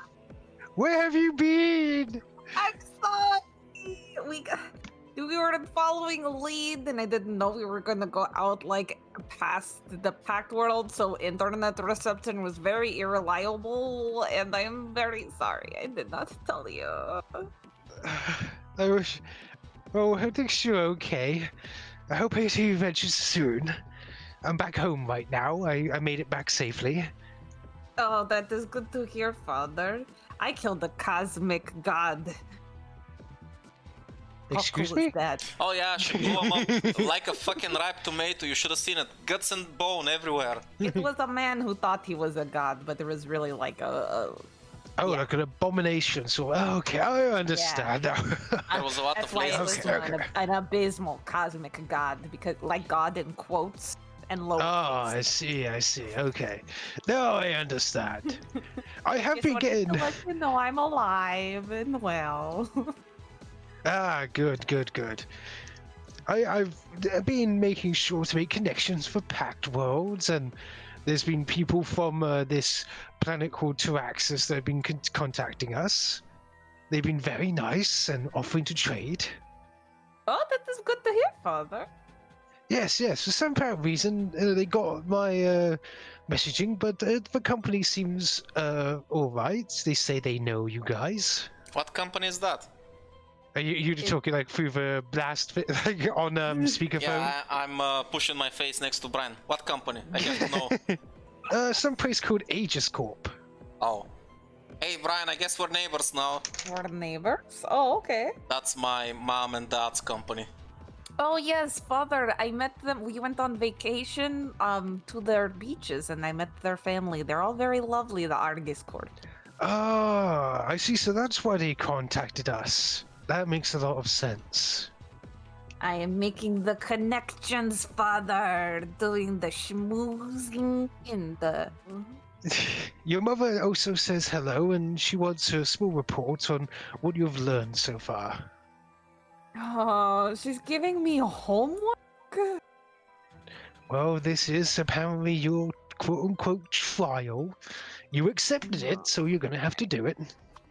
Speaker 1: Where have you been?
Speaker 4: I'm sorry. We were following a lead, and I didn't know we were gonna go out like past the packed world. So internet reception was very unreliable, and I'm very sorry. I did not tell you.
Speaker 1: I wish. Well, I think you're okay. I hope I see you venture soon. I'm back home right now. I made it back safely.
Speaker 4: Oh, that is good to hear, father. I killed the cosmic god.
Speaker 1: Excuse
Speaker 4: How cool
Speaker 1: me?
Speaker 4: is that?
Speaker 2: Oh yeah, she blew him up like a fucking ripe tomato. You should have seen it. Guts and bone everywhere.
Speaker 4: It was a man who thought he was a god, but there was really like
Speaker 1: Oh,
Speaker 4: yeah.
Speaker 1: like an abomination. So, okay, I understand now.
Speaker 2: There was a lot
Speaker 4: That's
Speaker 2: of
Speaker 4: why it
Speaker 2: lasers.
Speaker 4: was
Speaker 1: Okay.
Speaker 4: an abysmal cosmic god, because like God in quotes and low.
Speaker 1: Oh, I see. Okay. Now I understand. I have been getting.
Speaker 4: To let you know I'm alive and well.
Speaker 1: Ah, good. I've been making sure to make connections for Pact Worlds, and there's been people from this planet called Taraxis that have been contacting us. They've been very nice and offering to trade.
Speaker 4: Oh, that is good to hear, father.
Speaker 1: Yes. For some apparent reason, they got my messaging, but the company seems all right. They say they know you guys.
Speaker 2: What company is that?
Speaker 1: Are you talking like through the blast like on speakerphone?
Speaker 2: Yeah, I'm pushing my face next to Bryn. What company? I have to know.
Speaker 1: Some place called Aegis Corp.
Speaker 2: Oh. Hey Bryn, I guess we're neighbors now.
Speaker 4: We're neighbors. Oh, okay.
Speaker 2: That's my mom and dad's company.
Speaker 4: Oh yes, father. I met them. We went on vacation to their beaches, and I met their family. They're all very lovely. The Argus Court.
Speaker 1: Ah, I see. So that's why they contacted us. That makes a lot of sense.
Speaker 4: I am making the connections, father. Doing the schmoozing in the.
Speaker 1: Your mother also says hello, and she wants a small report on what you've learned so far.
Speaker 4: Oh, she's giving me homework.
Speaker 1: Well, this is apparently your quote-unquote trial. You accepted it, so you're gonna have to do it.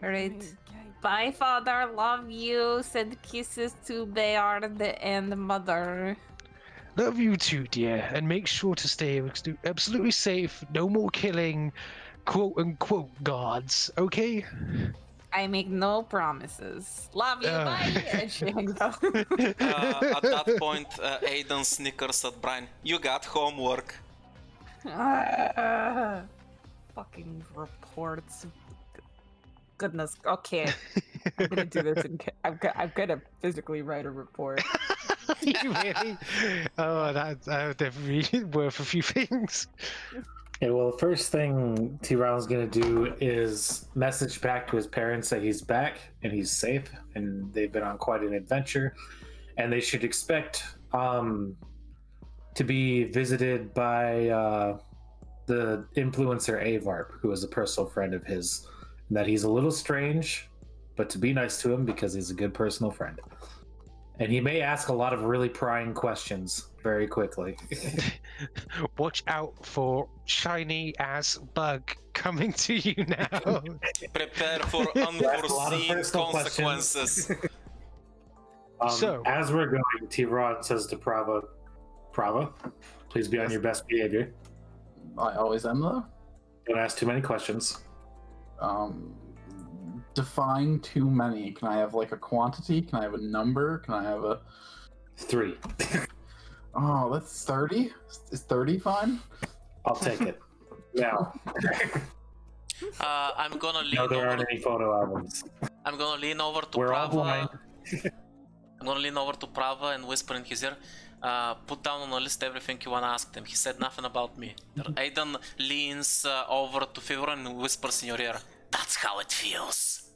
Speaker 4: Great. Bye, father. Love you. Send kisses to Bayard and mother.
Speaker 1: Love you too, dear, and make sure to stay absolutely safe. No more killing quote-unquote gods, okay?
Speaker 4: I make no promises. Love you. Bye. And she hangs up.
Speaker 2: At that point, Aiden snickers at Bryn. You got homework.
Speaker 4: Fucking reports. Goodness. Okay. I'm gonna do this. I'm gonna physically write a report.
Speaker 1: You really? Oh, that would definitely be worth a few things.
Speaker 5: Okay, well, the first thing Thiveron's going to do is message back to his parents that he's back and he's safe, and they've been on quite an adventure, and they should expect to be visited by the influencer Avarp, who is a personal friend of his, and that he's a little strange, but to be nice to him because he's a good personal friend. And he may ask a lot of really prying questions very quickly.
Speaker 1: Watch out for shiny ass bug coming to you now.
Speaker 2: Prepare for unforeseen consequences.
Speaker 1: So,
Speaker 5: as we're going, Thiveron says to Prava, please be on your best behavior.
Speaker 3: I always am, though.
Speaker 5: Don't ask too many questions.
Speaker 3: Define too many. Can I have like a quantity? Can I have a number? Can I have a
Speaker 5: 3.
Speaker 3: Oh, that's 30? Is 30 fine?
Speaker 5: I'll take it. Now.
Speaker 2: I'm gonna lean
Speaker 5: No, there aren't
Speaker 2: over.
Speaker 5: any photo albums.
Speaker 2: I'm gonna lean over to
Speaker 5: We're all
Speaker 2: Prava.
Speaker 5: blind.
Speaker 2: I'm gonna lean over to Prava and whisper in his ear. put down on a list everything you want to ask them. He said nothing about me. Aiden leans over to Thiveron and whispers in your ear, "That's how it feels."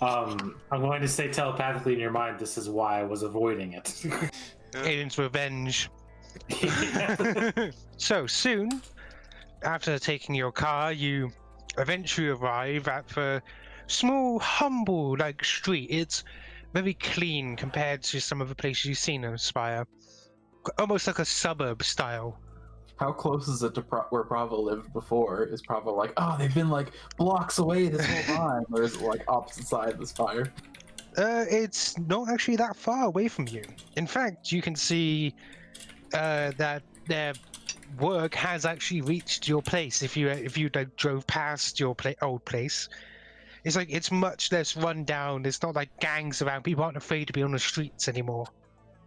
Speaker 5: I'm going to say telepathically in your mind, this is why I was avoiding it.
Speaker 1: Aiden's revenge. So soon, after taking your car, you eventually arrive at the small, humble, street. It's very clean compared to some of the places you've seen in Spire. Almost like a suburb style.
Speaker 3: How close is it to where Prava lived before? Is Prava like, oh, they've been blocks away this whole time? Or is it opposite side of the Spire?
Speaker 1: It's not actually that far away from you. In fact, you can see that their work has actually reached your place. If you drove past your old place, it's much less run down. There's not gangs around. People aren't afraid to be on the streets anymore.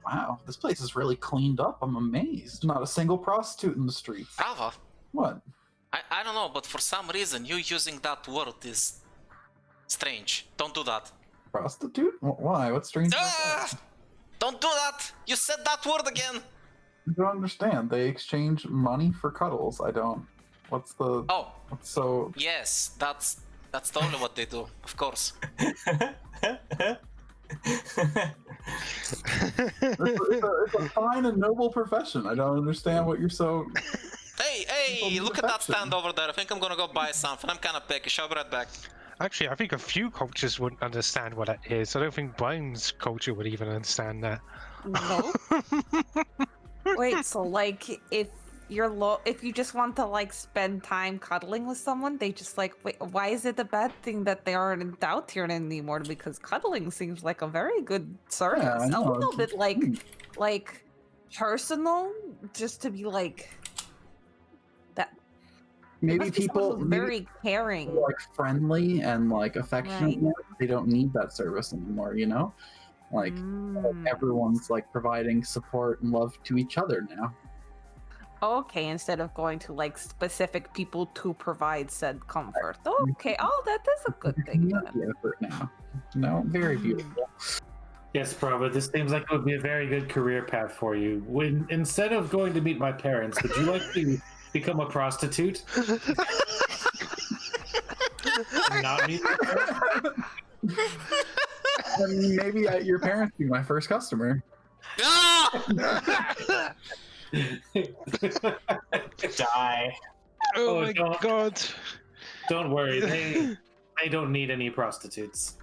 Speaker 3: Wow, this place is really cleaned up. I'm amazed. Not a single prostitute in the streets.
Speaker 2: Prava,
Speaker 3: What?
Speaker 2: I don't know, but for some reason you using that word is strange. Don't do that.
Speaker 3: Prostitute? Why? What's strange about
Speaker 2: Ah!
Speaker 3: that?
Speaker 2: Don't do that! You said that word again!
Speaker 3: I don't understand. They exchange money for cuddles. I don't. What's so?
Speaker 2: Yes, that's totally what they do, of course.
Speaker 3: It's a fine and noble profession. I don't understand what you're so.
Speaker 2: Hey, look at that stand over there. I think I'm gonna go buy something. I'm kinda peckish. I'll be right back.
Speaker 1: Actually, I think a few cultures wouldn't understand what that is. I don't think Brian's culture would even understand that.
Speaker 4: No. Wait, so if you just want to spend time cuddling with someone, they just wait, why is it a bad thing that they aren't out here anymore? Because cuddling seems like a very good service.
Speaker 3: Yeah, I
Speaker 4: A
Speaker 3: know.
Speaker 4: little bit personal, just to be that.
Speaker 3: Maybe
Speaker 4: must be someone
Speaker 3: people
Speaker 4: who's very caring.
Speaker 3: friendly and affectionate.
Speaker 4: Right.
Speaker 3: Now. They don't need that service anymore. Everyone's providing support and love to each other now.
Speaker 4: Okay, instead of going to specific people to provide said comfort. Okay, that is a good thing.
Speaker 3: Not the effort now. Very beautiful.
Speaker 5: Yes, Prava, this seems like it would be a very good career path for you. Instead of going to meet my parents, would you like to become a prostitute? Not meet my parents?
Speaker 3: And maybe your parents be my first customer.
Speaker 2: Ah!
Speaker 7: Die.
Speaker 1: Oh my god!
Speaker 5: Don't worry, they don't need any prostitutes.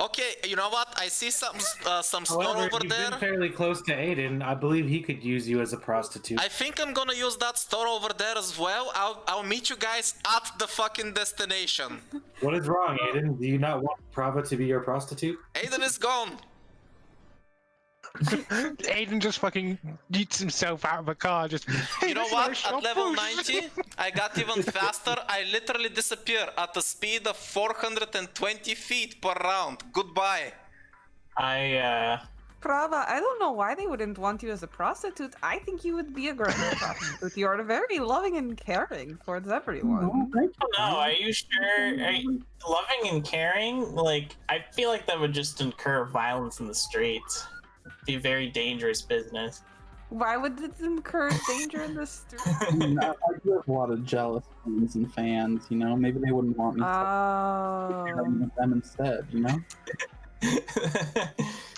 Speaker 2: Okay, you know what? I see some store
Speaker 5: However,
Speaker 2: over
Speaker 5: you've
Speaker 2: there.
Speaker 5: been fairly close to Aiden. I believe he could use you as a prostitute.
Speaker 2: I think I'm gonna use that store over there as well. I'll meet you guys at the fucking destination.
Speaker 5: What is wrong, Aiden? Do you not want Prava to be your prostitute?
Speaker 2: Aiden is gone.
Speaker 1: Aiden just fucking yeets himself out of the car.
Speaker 2: You know what? At level 90, I got even faster. I literally disappear at the speed of 420 feet per round. Goodbye.
Speaker 4: Prava, I don't know why they wouldn't want you as a prostitute. I think you would be a great prostitute. You are very loving and caring towards everyone.
Speaker 7: No, are you sure? Loving and caring? I feel like that would just incur violence in the streets. Be very dangerous business.
Speaker 4: Why would it incur danger in the street?
Speaker 3: I do have a lot of jealous friends and fans. Maybe they wouldn't want me to with them instead.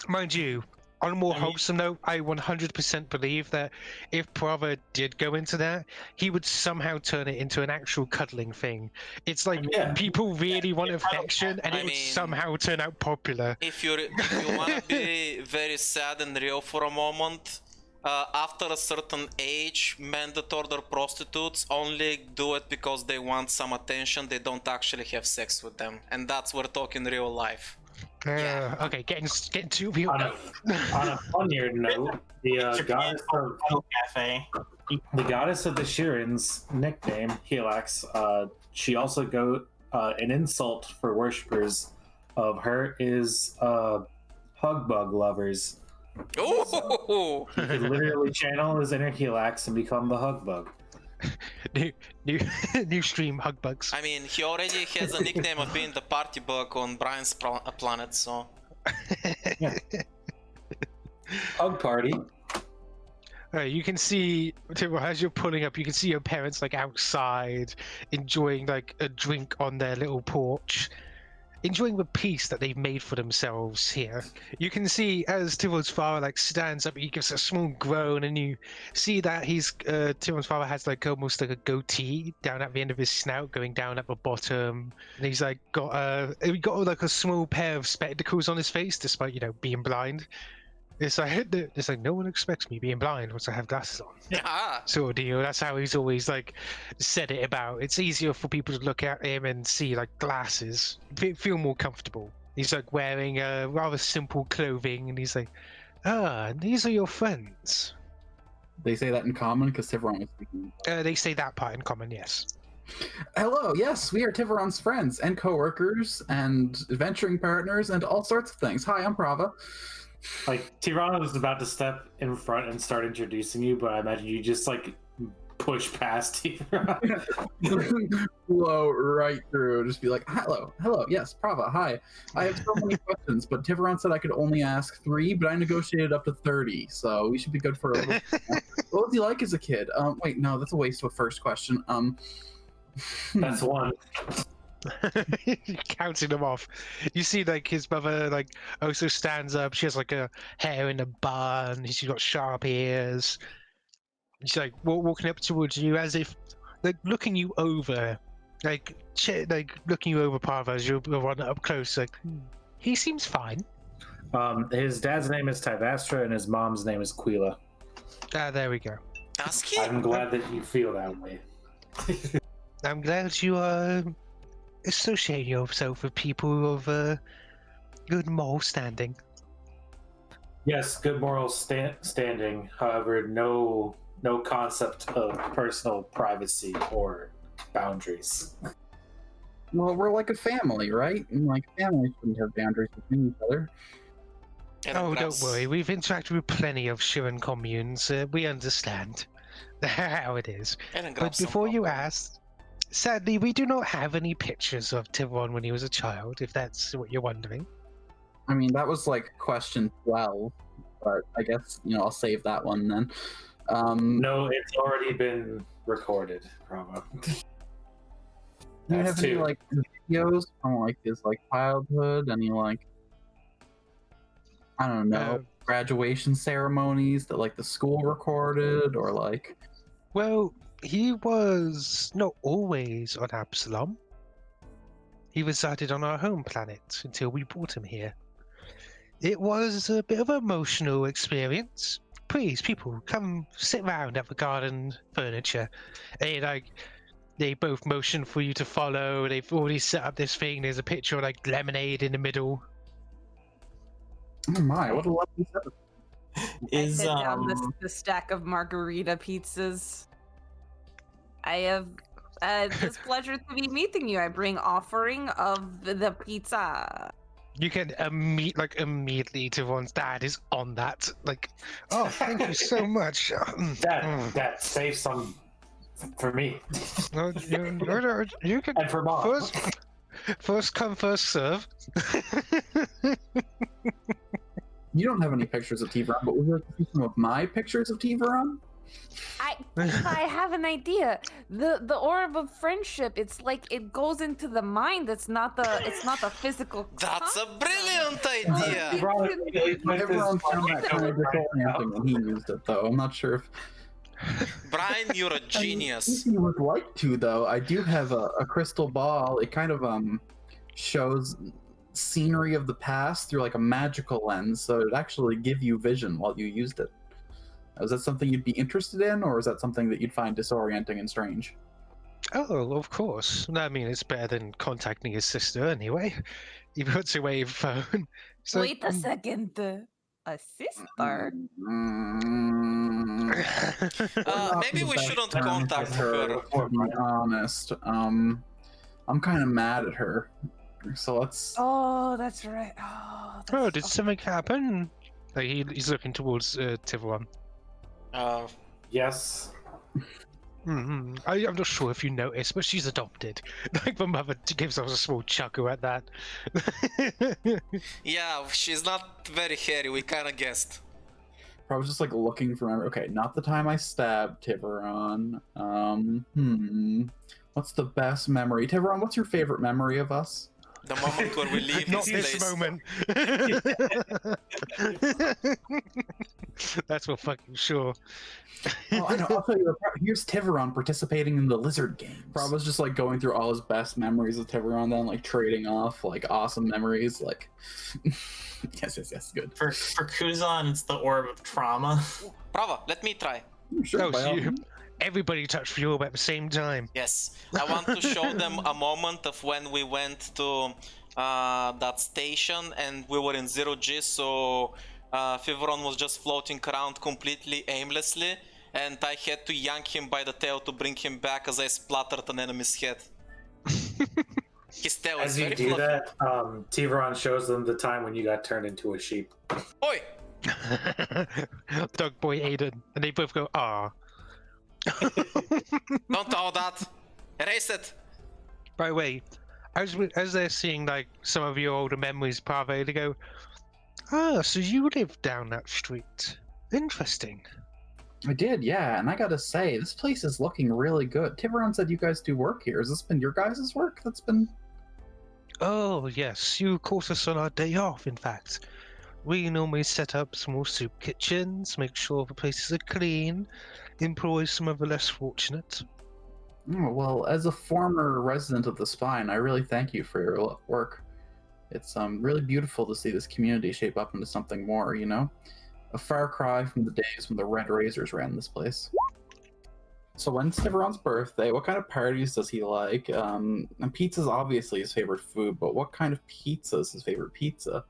Speaker 1: Mind you, on a more wholesome note, I 100% believe that if Prava did go into that, he would somehow turn it into an actual cuddling thing. It's people really want affection, and it would somehow turn out popular.
Speaker 2: If you want to be very sad and real for a moment, after a certain age, men that order prostitutes only do it because they want some attention. They don't actually have sex with them, and that's we're talking real life.
Speaker 1: Okay, getting too real.
Speaker 5: On a funnier note, the goddess of the Shirins, nickname Helix, she also an insult for worshippers of her is hugbug lovers.
Speaker 2: Ooh!
Speaker 5: He could literally channel his inner Helix and become the hugbug.
Speaker 1: New stream, Hugbugs.
Speaker 2: I mean, he already has a nickname of being the party bug on Brian's planet, so...
Speaker 5: Hug party.
Speaker 1: You can see, as you're pulling up, you can see your parents like outside, enjoying like a drink on their little porch, enjoying the peace that they've made for themselves here. You can see as Tyron's father like stands up, he gives a small groan, and you see that Tyron's father has like almost like a goatee down at the end of his snout, going down at the bottom, and he's like got like a small pair of spectacles on his face, despite being blind. It's like no one expects me being blind once I have glasses on.
Speaker 2: Ah,
Speaker 1: Sort of deal. That's how he's always like said it about. It's easier for people to look at him and see like glasses, feel more comfortable. He's like wearing rather simple clothing, and he's like, these are your friends.
Speaker 3: They say that in common because Thiveron was speaking.
Speaker 1: They say that part in common, yes.
Speaker 3: Hello, yes, we are Thiveron's friends and co-workers and adventuring partners and all sorts of things. Hi, I'm Prava.
Speaker 5: Like, Thiveron was about to step in front and start introducing you, but I imagine you just, like, push past Thiveron.
Speaker 3: Flow right through. Just be like, hello, yes, Prava, hi. I have so many questions, but Thiveron said I could only ask 3, but I negotiated up to 30, so we should be good for a little. What was he like as a kid? Wait, no, that's a waste of a first question.
Speaker 5: That's one.
Speaker 1: Counting them off. You see like his mother like also stands up. She has like a hair in a bun. She's got sharp ears. She's like walking up towards you as if like looking you over, like looking you over, Prava, as you're running up close. Like he seems fine.
Speaker 5: His dad's name is Tyvastra and his mom's name is Quila.
Speaker 1: There we go.
Speaker 2: ask him.
Speaker 5: I'm glad that you feel that way.
Speaker 1: I'm glad you associate yourself with people of good moral standing.
Speaker 5: Yes, good moral standing. However, no concept of personal privacy or boundaries.
Speaker 3: Well, we're like a family, right? And like families shouldn't have boundaries between each other.
Speaker 1: Oh, don't worry. We've interacted with plenty of Shirin communes. We understand how it is. But before you ask, sadly, we do not have any pictures of Thiveron when he was a child, if that's what you're wondering.
Speaker 3: I mean, that was like question 12, but I guess, I'll save that one then.
Speaker 5: No, it's already been recorded, Prava.
Speaker 3: Do you have any like videos from like his like childhood? Any like I don't know graduation ceremonies that like the school recorded or like?
Speaker 1: Well, he was not always on Absalom. He resided on our home planet until we brought him here. It was a bit of an emotional experience. Please, people, come sit round at the garden furniture. They both motion for you to follow. They've already set up this thing. There's a picture of like lemonade in the middle.
Speaker 3: Oh my, what a lovely setup.
Speaker 4: I set down the stack of margarita pizzas. I have this pleasure to be meeting you. I bring offering of the pizza.
Speaker 1: You can immediately Thiveron's dad is on that. Like, oh, thank you so much.
Speaker 5: That saves some for me.
Speaker 1: No, you can.
Speaker 5: And for mom.
Speaker 1: First come, first serve.
Speaker 3: You don't have any pictures of Thiveron, but would you like to see some of my pictures of Thiveron?
Speaker 6: I have an idea. The orb of friendship. It's like it goes into the mind. It's not the physical.
Speaker 2: That's a brilliant idea.
Speaker 3: Everyone found that kind of disorienting when he used it, though. I'm not sure if.
Speaker 2: Brian, you're a genius.
Speaker 3: If you would like to, though, I do have a crystal ball. It kind of shows scenery of the past through like a magical lens, so it'd actually give you vision while you used it. Is that something you'd be interested in, or is that something that you'd find disorienting and strange?
Speaker 1: Oh, of course. I mean, it's better than contacting his sister anyway. He puts away the phone. So,
Speaker 6: Wait a second. A sister?
Speaker 2: Maybe we shouldn't contact her.
Speaker 3: To be honest, I'm kind of mad at her. So let's.
Speaker 6: Oh, that's right. Oh,
Speaker 1: did something happen? Like he's looking towards Thiveron.
Speaker 5: Yes.
Speaker 1: Mm-hmm. I'm not sure if you noticed, but she's adopted. Like the mother gives us a small chuckle at that.
Speaker 2: Yeah, she's not very hairy. We kind of guessed.
Speaker 3: I was just like looking for memory. Okay, not the time I stabbed Thiveron. What's the best memory? Thiveron, what's your favorite memory of us?
Speaker 2: The moment where we leave
Speaker 1: Not
Speaker 2: this
Speaker 1: this
Speaker 2: place.
Speaker 1: moment. That's for fucking sure.
Speaker 3: Oh, I know. I'll tell you. Here's Thiveron participating in the lizard games. Prava's just like going through all his best memories of Thiveron, then like trading off like awesome memories. Like, yes, good.
Speaker 7: For Kuzon, it's the orb of trauma.
Speaker 2: Prava, let me try.
Speaker 3: Sure,
Speaker 1: Oh,
Speaker 3: by
Speaker 1: so
Speaker 3: all
Speaker 1: you,
Speaker 3: means.
Speaker 1: everybody touched the orb at the same time.
Speaker 2: Yes, I want to show them a moment of when we went to that station and we were in 0G, so Thiveron was just floating around completely aimlessly, and I had to yank him by the tail to bring him back as I splattered an enemy's head. His tail is
Speaker 5: As you
Speaker 2: very
Speaker 5: do
Speaker 2: fluffy.
Speaker 5: that, Thiveron shows them the time when you got turned into a sheep.
Speaker 2: Oi!
Speaker 1: Dog boy Aiden, and they both go, ah.
Speaker 2: Don't do that! Erase it!
Speaker 1: By the way, as they're seeing like some of your older memories, Prava, they go, ah, so you live down that street. Interesting.
Speaker 3: I did, yeah. And I gotta say, this place is looking really good. Thiveron said you guys do work here. Has this been your guys' work that's been?
Speaker 1: Oh, yes, you caught us on our day off, in fact. We normally set up small soup kitchens, make sure the places are clean, employ some of the less fortunate.
Speaker 3: Oh, well, as a former resident of the Spine, I really thank you for your work. It's really beautiful to see this community shape up into something more, you know? A far cry from the days when the Red Razors ran this place. So when's Thiveron's birthday? What kind of parties does he like? And pizza's obviously his favorite food, but what kind of pizza is his favorite pizza?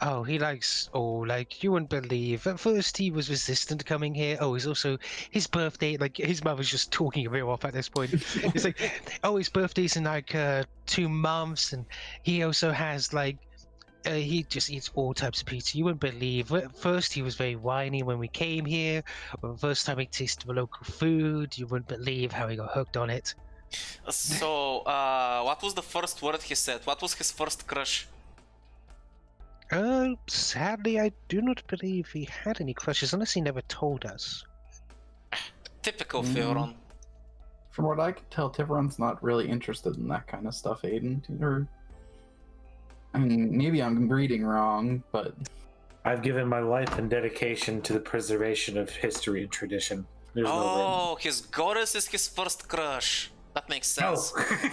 Speaker 1: Oh, he likes, like, you wouldn't believe. At first, he was resistant to coming here. Oh, he's also, his birthday, like, his mother's just talking him off at this point. It's like, oh, his birthday's in, like, 2 months, and he also has, like, he just eats all types of pizza. You wouldn't believe. At first, he was very whiny when we came here. The first time he tasted the local food, you wouldn't believe how he got hooked on it.
Speaker 2: So, what was the first word he said? What was his first crush?
Speaker 1: Sadly, I do not believe he had any crushes, unless he never told us.
Speaker 2: Typical Thiveron.
Speaker 3: From what I can tell, Thiveron's not really interested in that kind of stuff, Aiden. Or, I mean, maybe I'm reading wrong, but
Speaker 5: I've given my life and dedication to the preservation of history and tradition. There's
Speaker 2: Oh, his goddess is his first crush. That makes sense.
Speaker 5: no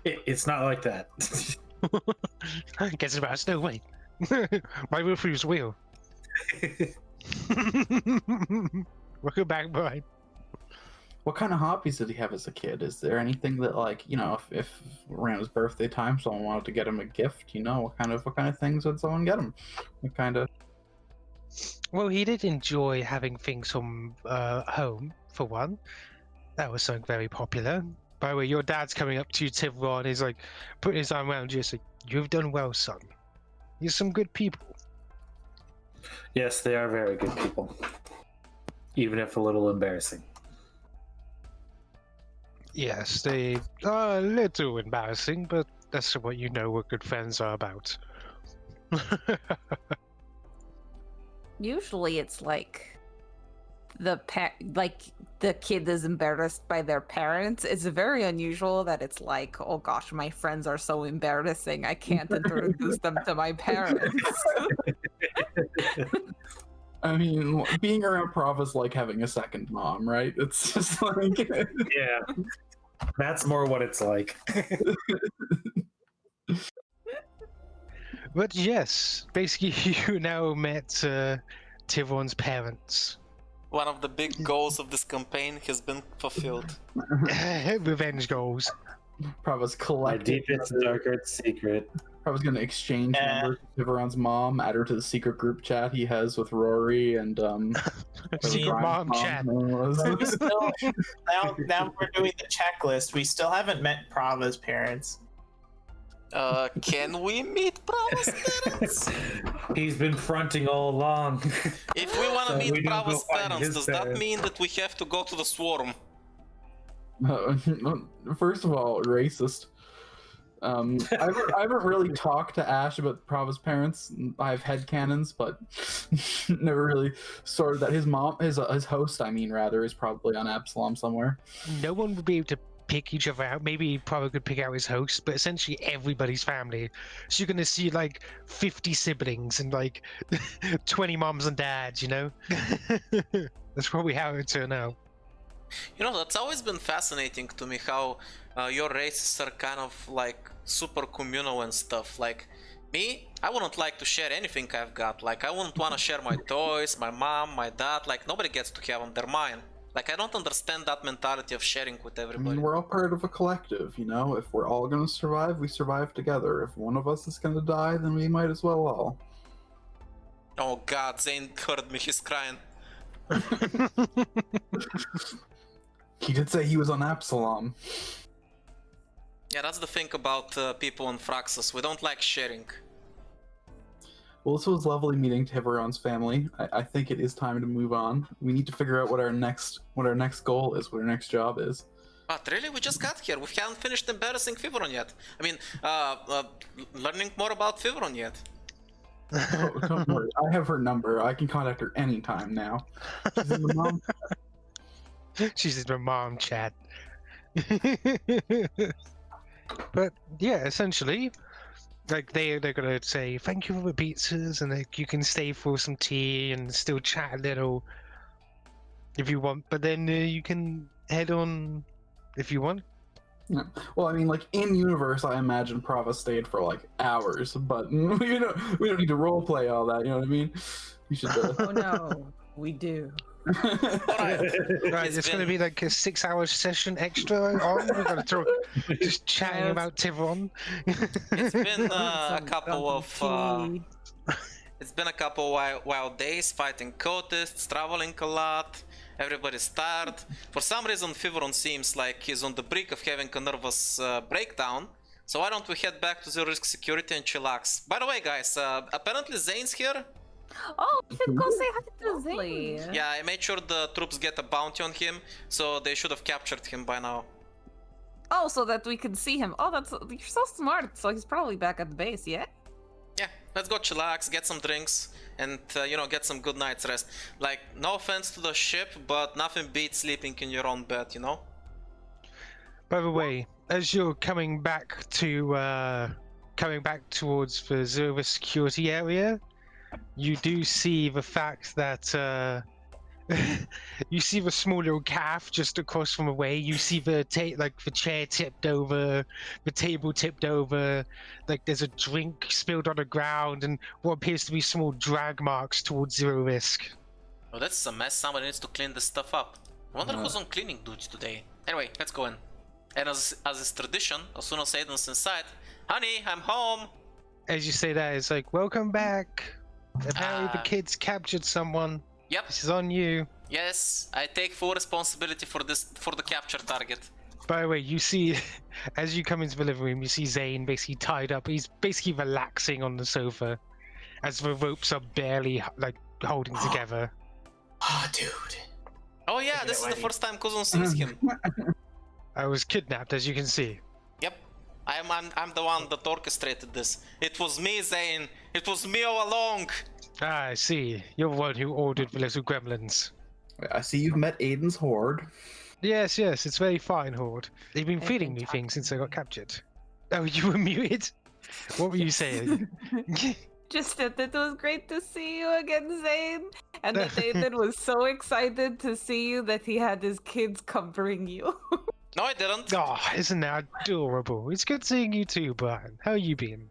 Speaker 5: it's not like that.
Speaker 1: Guess about us, no way. My refuge's wheel. Welcome back, Brian.
Speaker 3: what kind of hobbies did he have as a kid? Is there anything that, like, you know, if around his birthday time someone wanted to get him a gift, you know, what kind of things would someone get him? What kind of?
Speaker 1: Well, he did enjoy having things from home, for one. That was something very popular. By the way, your dad's coming up to you, Thiveron. He's like putting his arm around you. It's like, you've done well, son. You're some good people.
Speaker 5: Yes, they are very good people. Even if a little embarrassing.
Speaker 1: Yes, they are a little embarrassing, but that's what you know what good friends are about.
Speaker 6: Usually it's like the kid is embarrassed by their parents. It's very unusual that it's like, oh gosh, my friends are so embarrassing, I can't introduce them to my parents.
Speaker 3: I mean, being around Prava's like having a second mom, right? It's just like,
Speaker 5: Yeah. That's more what it's like.
Speaker 1: But yes, basically you now met Thiveron's parents.
Speaker 2: One of the big goals of this campaign has been fulfilled.
Speaker 1: Revenge goals.
Speaker 3: Prava's
Speaker 5: My
Speaker 3: collecting.
Speaker 5: deepest, darkest secret.
Speaker 3: Prava's gonna exchange numbers with Thiveron's mom, add her to the secret group chat he has with Rory and
Speaker 1: Secret
Speaker 3: Ryan's
Speaker 1: mom chat.
Speaker 7: We still, now we're doing the checklist. We still haven't met Prava's parents.
Speaker 2: Can we meet Prava's parents?
Speaker 5: He's been fronting all along.
Speaker 2: If we want to
Speaker 5: So we
Speaker 2: meet
Speaker 5: don't
Speaker 2: Prava's
Speaker 5: go find
Speaker 2: parents,
Speaker 5: his
Speaker 2: does that
Speaker 5: parents.
Speaker 2: mean that we have to go to the swarm?
Speaker 3: First of all, racist. I haven't really talked to Ash about Prava's parents. I have headcanons, but never really sorted that. His mom, his host, I mean, rather, is probably on Absalom somewhere.
Speaker 1: No one would be able to pick each other out. Maybe he probably could pick out his host, but essentially everybody's family. So you're gonna see like 50 siblings and like 20 moms and dads, you know? That's probably how it would turn out.
Speaker 2: You know, that's always been fascinating to me how your races are kind of like super communal and stuff. Like me, I wouldn't like to share anything I've got. Like I wouldn't want to share my toys, my mom, my dad. Like nobody gets to have them, they're mine. Like I don't understand that mentality of sharing with
Speaker 3: I
Speaker 2: everybody.
Speaker 3: mean, we're all part of a collective, you know? If we're all gonna survive, we survive together. If one of us is gonna die, then we might as well all.
Speaker 2: Oh god, Zane heard me, he's crying.
Speaker 3: He did say he was on Absalom.
Speaker 2: Yeah, that's the thing about people in Fraxus. We don't like sharing.
Speaker 3: Well, this was lovely meeting Thiveron's family. I think it is time to move on. We need to figure out what our next goal is, what our next job is.
Speaker 2: But really, we just got here. We haven't finished embarrassing Thiveron yet. I mean, learning more about Thiveron yet.
Speaker 3: Oh, don't worry, I have her number. I can contact her anytime now. She's in the mom.
Speaker 1: She's in the mom chat. But yeah, essentially, like they're gonna say thank you for the pizzas, and like you can stay for some tea and still chat a little if you want. But then you can head on if you want.
Speaker 3: Yeah. Well, I mean, like in universe, I imagine Prava stayed for like hours, but we don't need to role play all that. You know what I mean? We should.
Speaker 6: Oh no, we do.
Speaker 1: Right, it's going to be like a 6-hour session extra on. We're going to talk, just chatting about Thiveron.
Speaker 2: It's been a couple of it's been a couple wild days fighting cultists, traveling a lot. Everybody's tired. For some reason, Thiveron seems like he's on the brink of having a nervous breakdown. So why don't we head back to zero risk security and chillax? By the way, guys, apparently Zane's here.
Speaker 6: Oh, we should go say hi to Zane.
Speaker 2: Yeah, I made sure the troops get a bounty on him, so they should have captured him by now.
Speaker 6: Oh, so that we can see him. Oh, you're so smart. So he's probably back at the base, yeah?
Speaker 2: Yeah, let's go chillax, get some drinks, and you know, get some good night's rest. Like, no offense to the ship, but nothing beats sleeping in your own bed, you know?
Speaker 1: By the way, as you're coming back towards the zero risk security area, you do see the fact that you see the small little calf just across from away. You see the chair tipped over, the table tipped over, like there's a drink spilled on the ground, and what appears to be small drag marks towards zero risk.
Speaker 2: Oh, that's a mess. Somebody needs to clean this stuff up. I wonder who's on cleaning duty today. Anyway, let's go in. And as is tradition, as soon as Aiden's inside, honey, I'm home.
Speaker 1: As you say that, it's like, welcome back. Apparently the kids captured someone.
Speaker 2: Yep.
Speaker 1: This is on you.
Speaker 2: Yes, I take full responsibility for the capture target.
Speaker 1: By the way, you see, as you come into the living room, you see Zane basically tied up. He's basically relaxing on the sofa as the ropes are barely like holding together.
Speaker 7: Oh, dude.
Speaker 2: Oh yeah, this is the first time Kuzon sees him.
Speaker 1: I was kidnapped, as you can see.
Speaker 2: Yep. I'm the one that orchestrated this. It was me, Zane. It was me all along.
Speaker 1: Ah, I see. You're the one who ordered the little gremlins.
Speaker 3: I see you've met Aiden's horde.
Speaker 1: Yes, it's very fine, Horde. They've been feeding me things since I got captured. Oh, you were muted? What were you saying?
Speaker 6: Just that it was great to see you again, Zane. And that Aiden was so excited to see you that he had his kids covering you.
Speaker 2: No, I didn't.
Speaker 1: Oh, isn't that adorable? It's good seeing you too, Brian. How you been?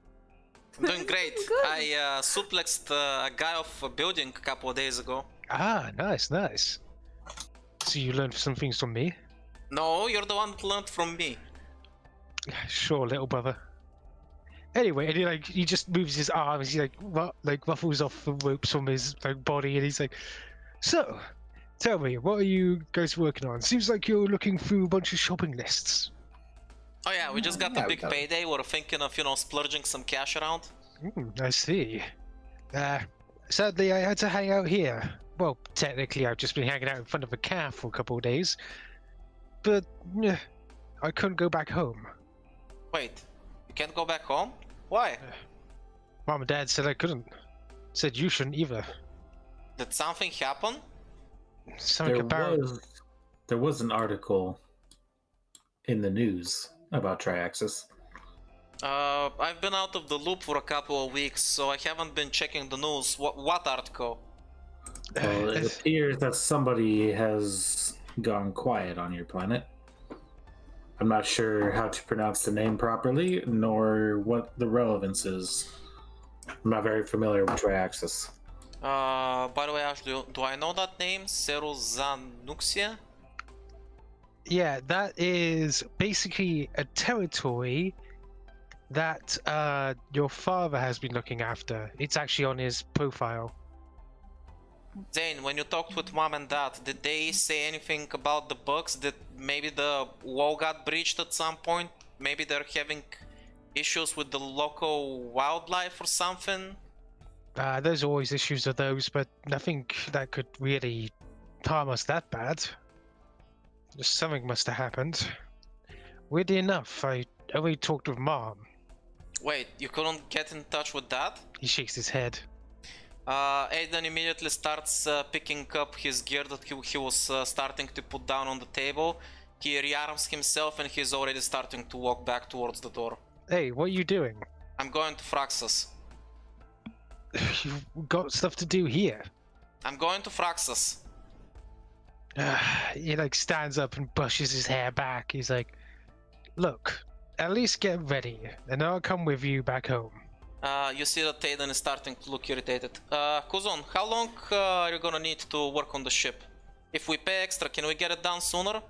Speaker 2: I'm doing great.
Speaker 6: Good.
Speaker 2: I suplexed a guy off a building a couple of days ago.
Speaker 1: Ah, nice. So you learned some things from me?
Speaker 2: No, you're the one that learned from me.
Speaker 1: Sure, little brother. Anyway, and he just moves his arms. He ruffles off the ropes from his body, and he's like, "So, tell me, what are you guys working on? Seems like you're looking through a bunch of shopping lists."
Speaker 2: Oh yeah, we just got a big payday. We're thinking of, splurging some cash around.
Speaker 1: I see. Sadly, I had to hang out here. Well, technically, I've just been hanging out in front of a calf for a couple of days. But I couldn't go back home.
Speaker 2: Wait, can't go back home? Why?
Speaker 1: Mom and Dad said I couldn't. Said you shouldn't either.
Speaker 2: Did something happen?
Speaker 1: Something about...
Speaker 5: There was an article in the news about Triaxis.
Speaker 2: I've been out of the loop for a couple of weeks, so I haven't been checking the news. What article?
Speaker 5: Well, it appears that somebody has gone quiet on your planet. I'm not sure how to pronounce the name properly, nor what the relevance is. I'm not very familiar with Triaxis.
Speaker 2: By the way, Ash, do I know that name? Seruzanuxia?
Speaker 1: Yeah, that is basically a territory that your father has been looking after. It's actually on his profile.
Speaker 2: Zane, when you talked with Mom and Dad, did they say anything about the bugs? Did maybe the wall got breached at some point? Maybe they're having issues with the local wildlife or something?
Speaker 1: There's always issues of those, but nothing that could really harm us that bad. Just something must have happened. Weirdly enough, I only talked with Mom.
Speaker 2: Wait, you couldn't get in touch with Dad?
Speaker 1: He shakes his head.
Speaker 2: Aiden immediately starts picking up his gear that he was starting to put down on the table. He rearms himself and he's already starting to walk back towards the door.
Speaker 1: Hey, what are you doing?
Speaker 2: I'm going to Fraxus.
Speaker 1: You've got stuff to do here.
Speaker 2: I'm going to Fraxus.
Speaker 1: He like stands up and brushes his hair back. He's like, look, at least get ready, and I'll come with you back home.
Speaker 2: You see that Aiden is starting to look irritated. Kuzon, how long are you gonna need to work on the ship? If we pay extra, can we get it done sooner?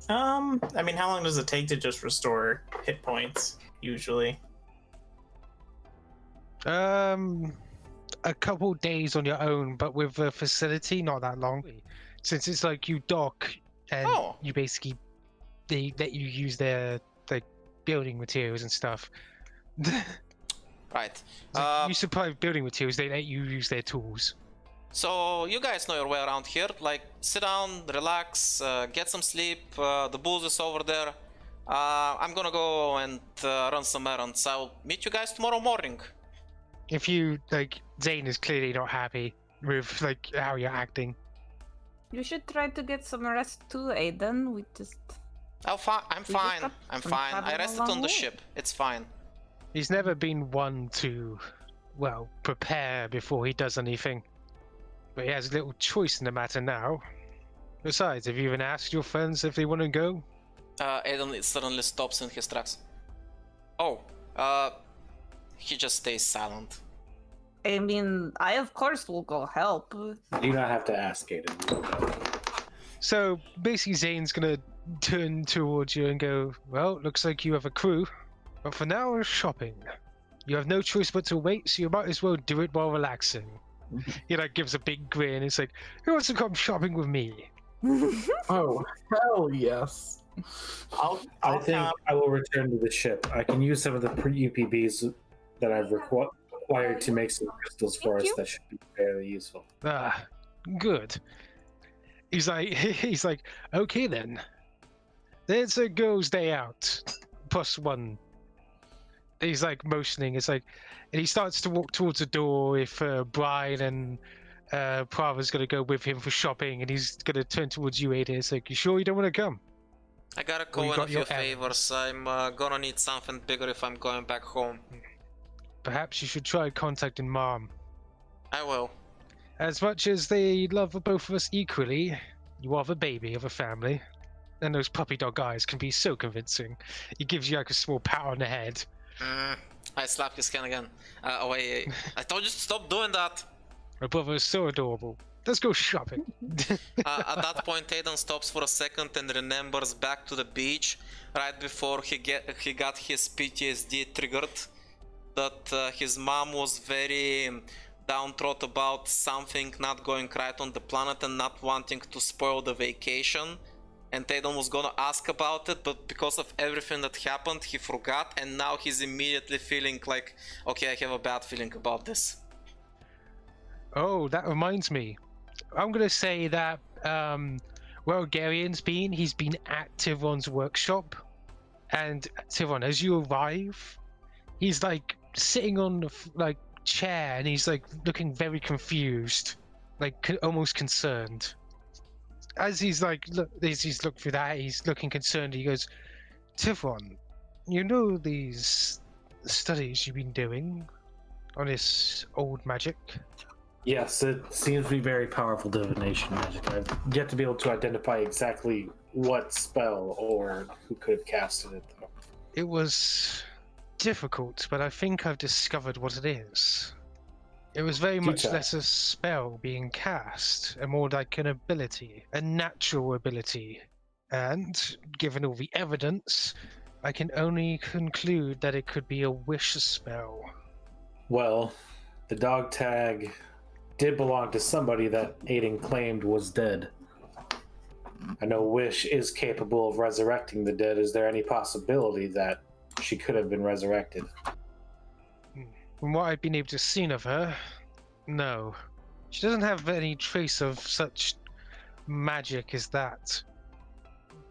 Speaker 7: I mean, how long does it take to just restore hit points, usually?
Speaker 1: A couple days on your own, but with the facility, not that long. Since it's like you dock and you basically, they let you use their like building materials and stuff.
Speaker 2: Right.
Speaker 1: You supply building materials, they let you use their tools.
Speaker 2: So you guys know your way around here. Like, sit down, relax, get some sleep. The booze is over there. I'm gonna go and run some errands. I'll meet you guys tomorrow morning.
Speaker 1: If you like, Zane is clearly not happy with like how you're acting.
Speaker 6: You should try to get some rest too, Aiden. We just...
Speaker 2: I'm fine. I'm fine. I
Speaker 6: traveling a
Speaker 2: rested
Speaker 6: long
Speaker 2: on the
Speaker 6: way.
Speaker 2: ship. It's fine.
Speaker 1: He's never been one to, well, prepare before he does anything. But he has little choice in the matter now. Besides, have you even asked your friends if they want to go?
Speaker 2: Aiden suddenly stops in his tracks. Oh, he just stays silent.
Speaker 6: I mean, I of course will go help.
Speaker 5: You do not have to ask Aiden.
Speaker 1: So basically Zane's gonna turn towards you and go, well, looks like you have a crew. But for now, we're shopping. You have no choice but to wait, so you might as well do it while relaxing. He like gives a big grin. It's like, who wants to come shopping with me?
Speaker 3: Oh, hell yes.
Speaker 5: I think I will return to the ship. I can use some of the UPBs that I've required to make some crystals for us that should be fairly useful.
Speaker 1: Ah, good. He's like, okay then. It's a girl's day out. +1. He's like motioning. It's like, and he starts to walk towards the door if Bryn and Prava's gonna go with him for shopping, and he's gonna turn towards you, Aiden. It's like, you sure you don't want to come?
Speaker 2: I gotta call in a few favors. I'm gonna need something bigger if I'm going back home.
Speaker 1: Perhaps you should try contacting Mom.
Speaker 2: I will.
Speaker 1: As much as they love both of us equally, you are the baby of a family. And those puppy dog eyes can be so convincing. He gives you like a small pat on the head.
Speaker 2: I slap his hand again. Wait, I told you to stop doing that.
Speaker 1: My brother is so adorable. Let's go shopping.
Speaker 2: At that point, Aiden stops for a second and remembers back to the beach right before he got his PTSD triggered. That his mom was very downtrodden about something not going right on the planet and not wanting to spoil the vacation. And Aiden was gonna ask about it, but because of everything that happened, he forgot, and now he's immediately feeling like, okay, I have a bad feeling about this.
Speaker 1: Oh, that reminds me. I'm gonna say that where Garyon's been, he's been at Thiveron's workshop. And Thiveron, as you arrive, He's like sitting on the like chair, and he's like looking very confused, like almost concerned. As he's like he's looked through that, he's looking concerned. He goes, Thiveron, you know these studies you've been doing on this old magic?
Speaker 5: Yes, it seems to be very powerful divination magic. I've yet to be able to identify exactly what spell or who could have casted it, though.
Speaker 1: It was difficult, but I think I've discovered what it is. It was very much
Speaker 5: tell.
Speaker 1: less a spell being cast, and more like an ability, a natural ability. And, given all the evidence, I can only conclude that it could be a wish spell.
Speaker 5: Well, the dog tag did belong to somebody that Aiden claimed was dead. I know Wish is capable of resurrecting the dead. Is there any possibility that she could have been resurrected?
Speaker 1: From what I've been able to see of her, no. She doesn't have any trace of such magic as that.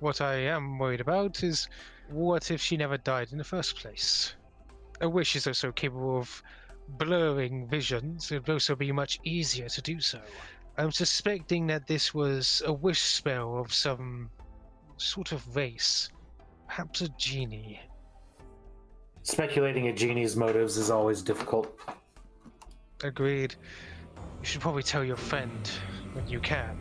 Speaker 1: What I am worried about is, what if she never died in the first place? A wish is also capable of blurring visions. It would also be much easier to do so. I'm suspecting that this was a wish spell of some sort of race. Perhaps a genie.
Speaker 5: Speculating a genie's motives is always difficult.
Speaker 1: Agreed. You should probably tell your friend when you can.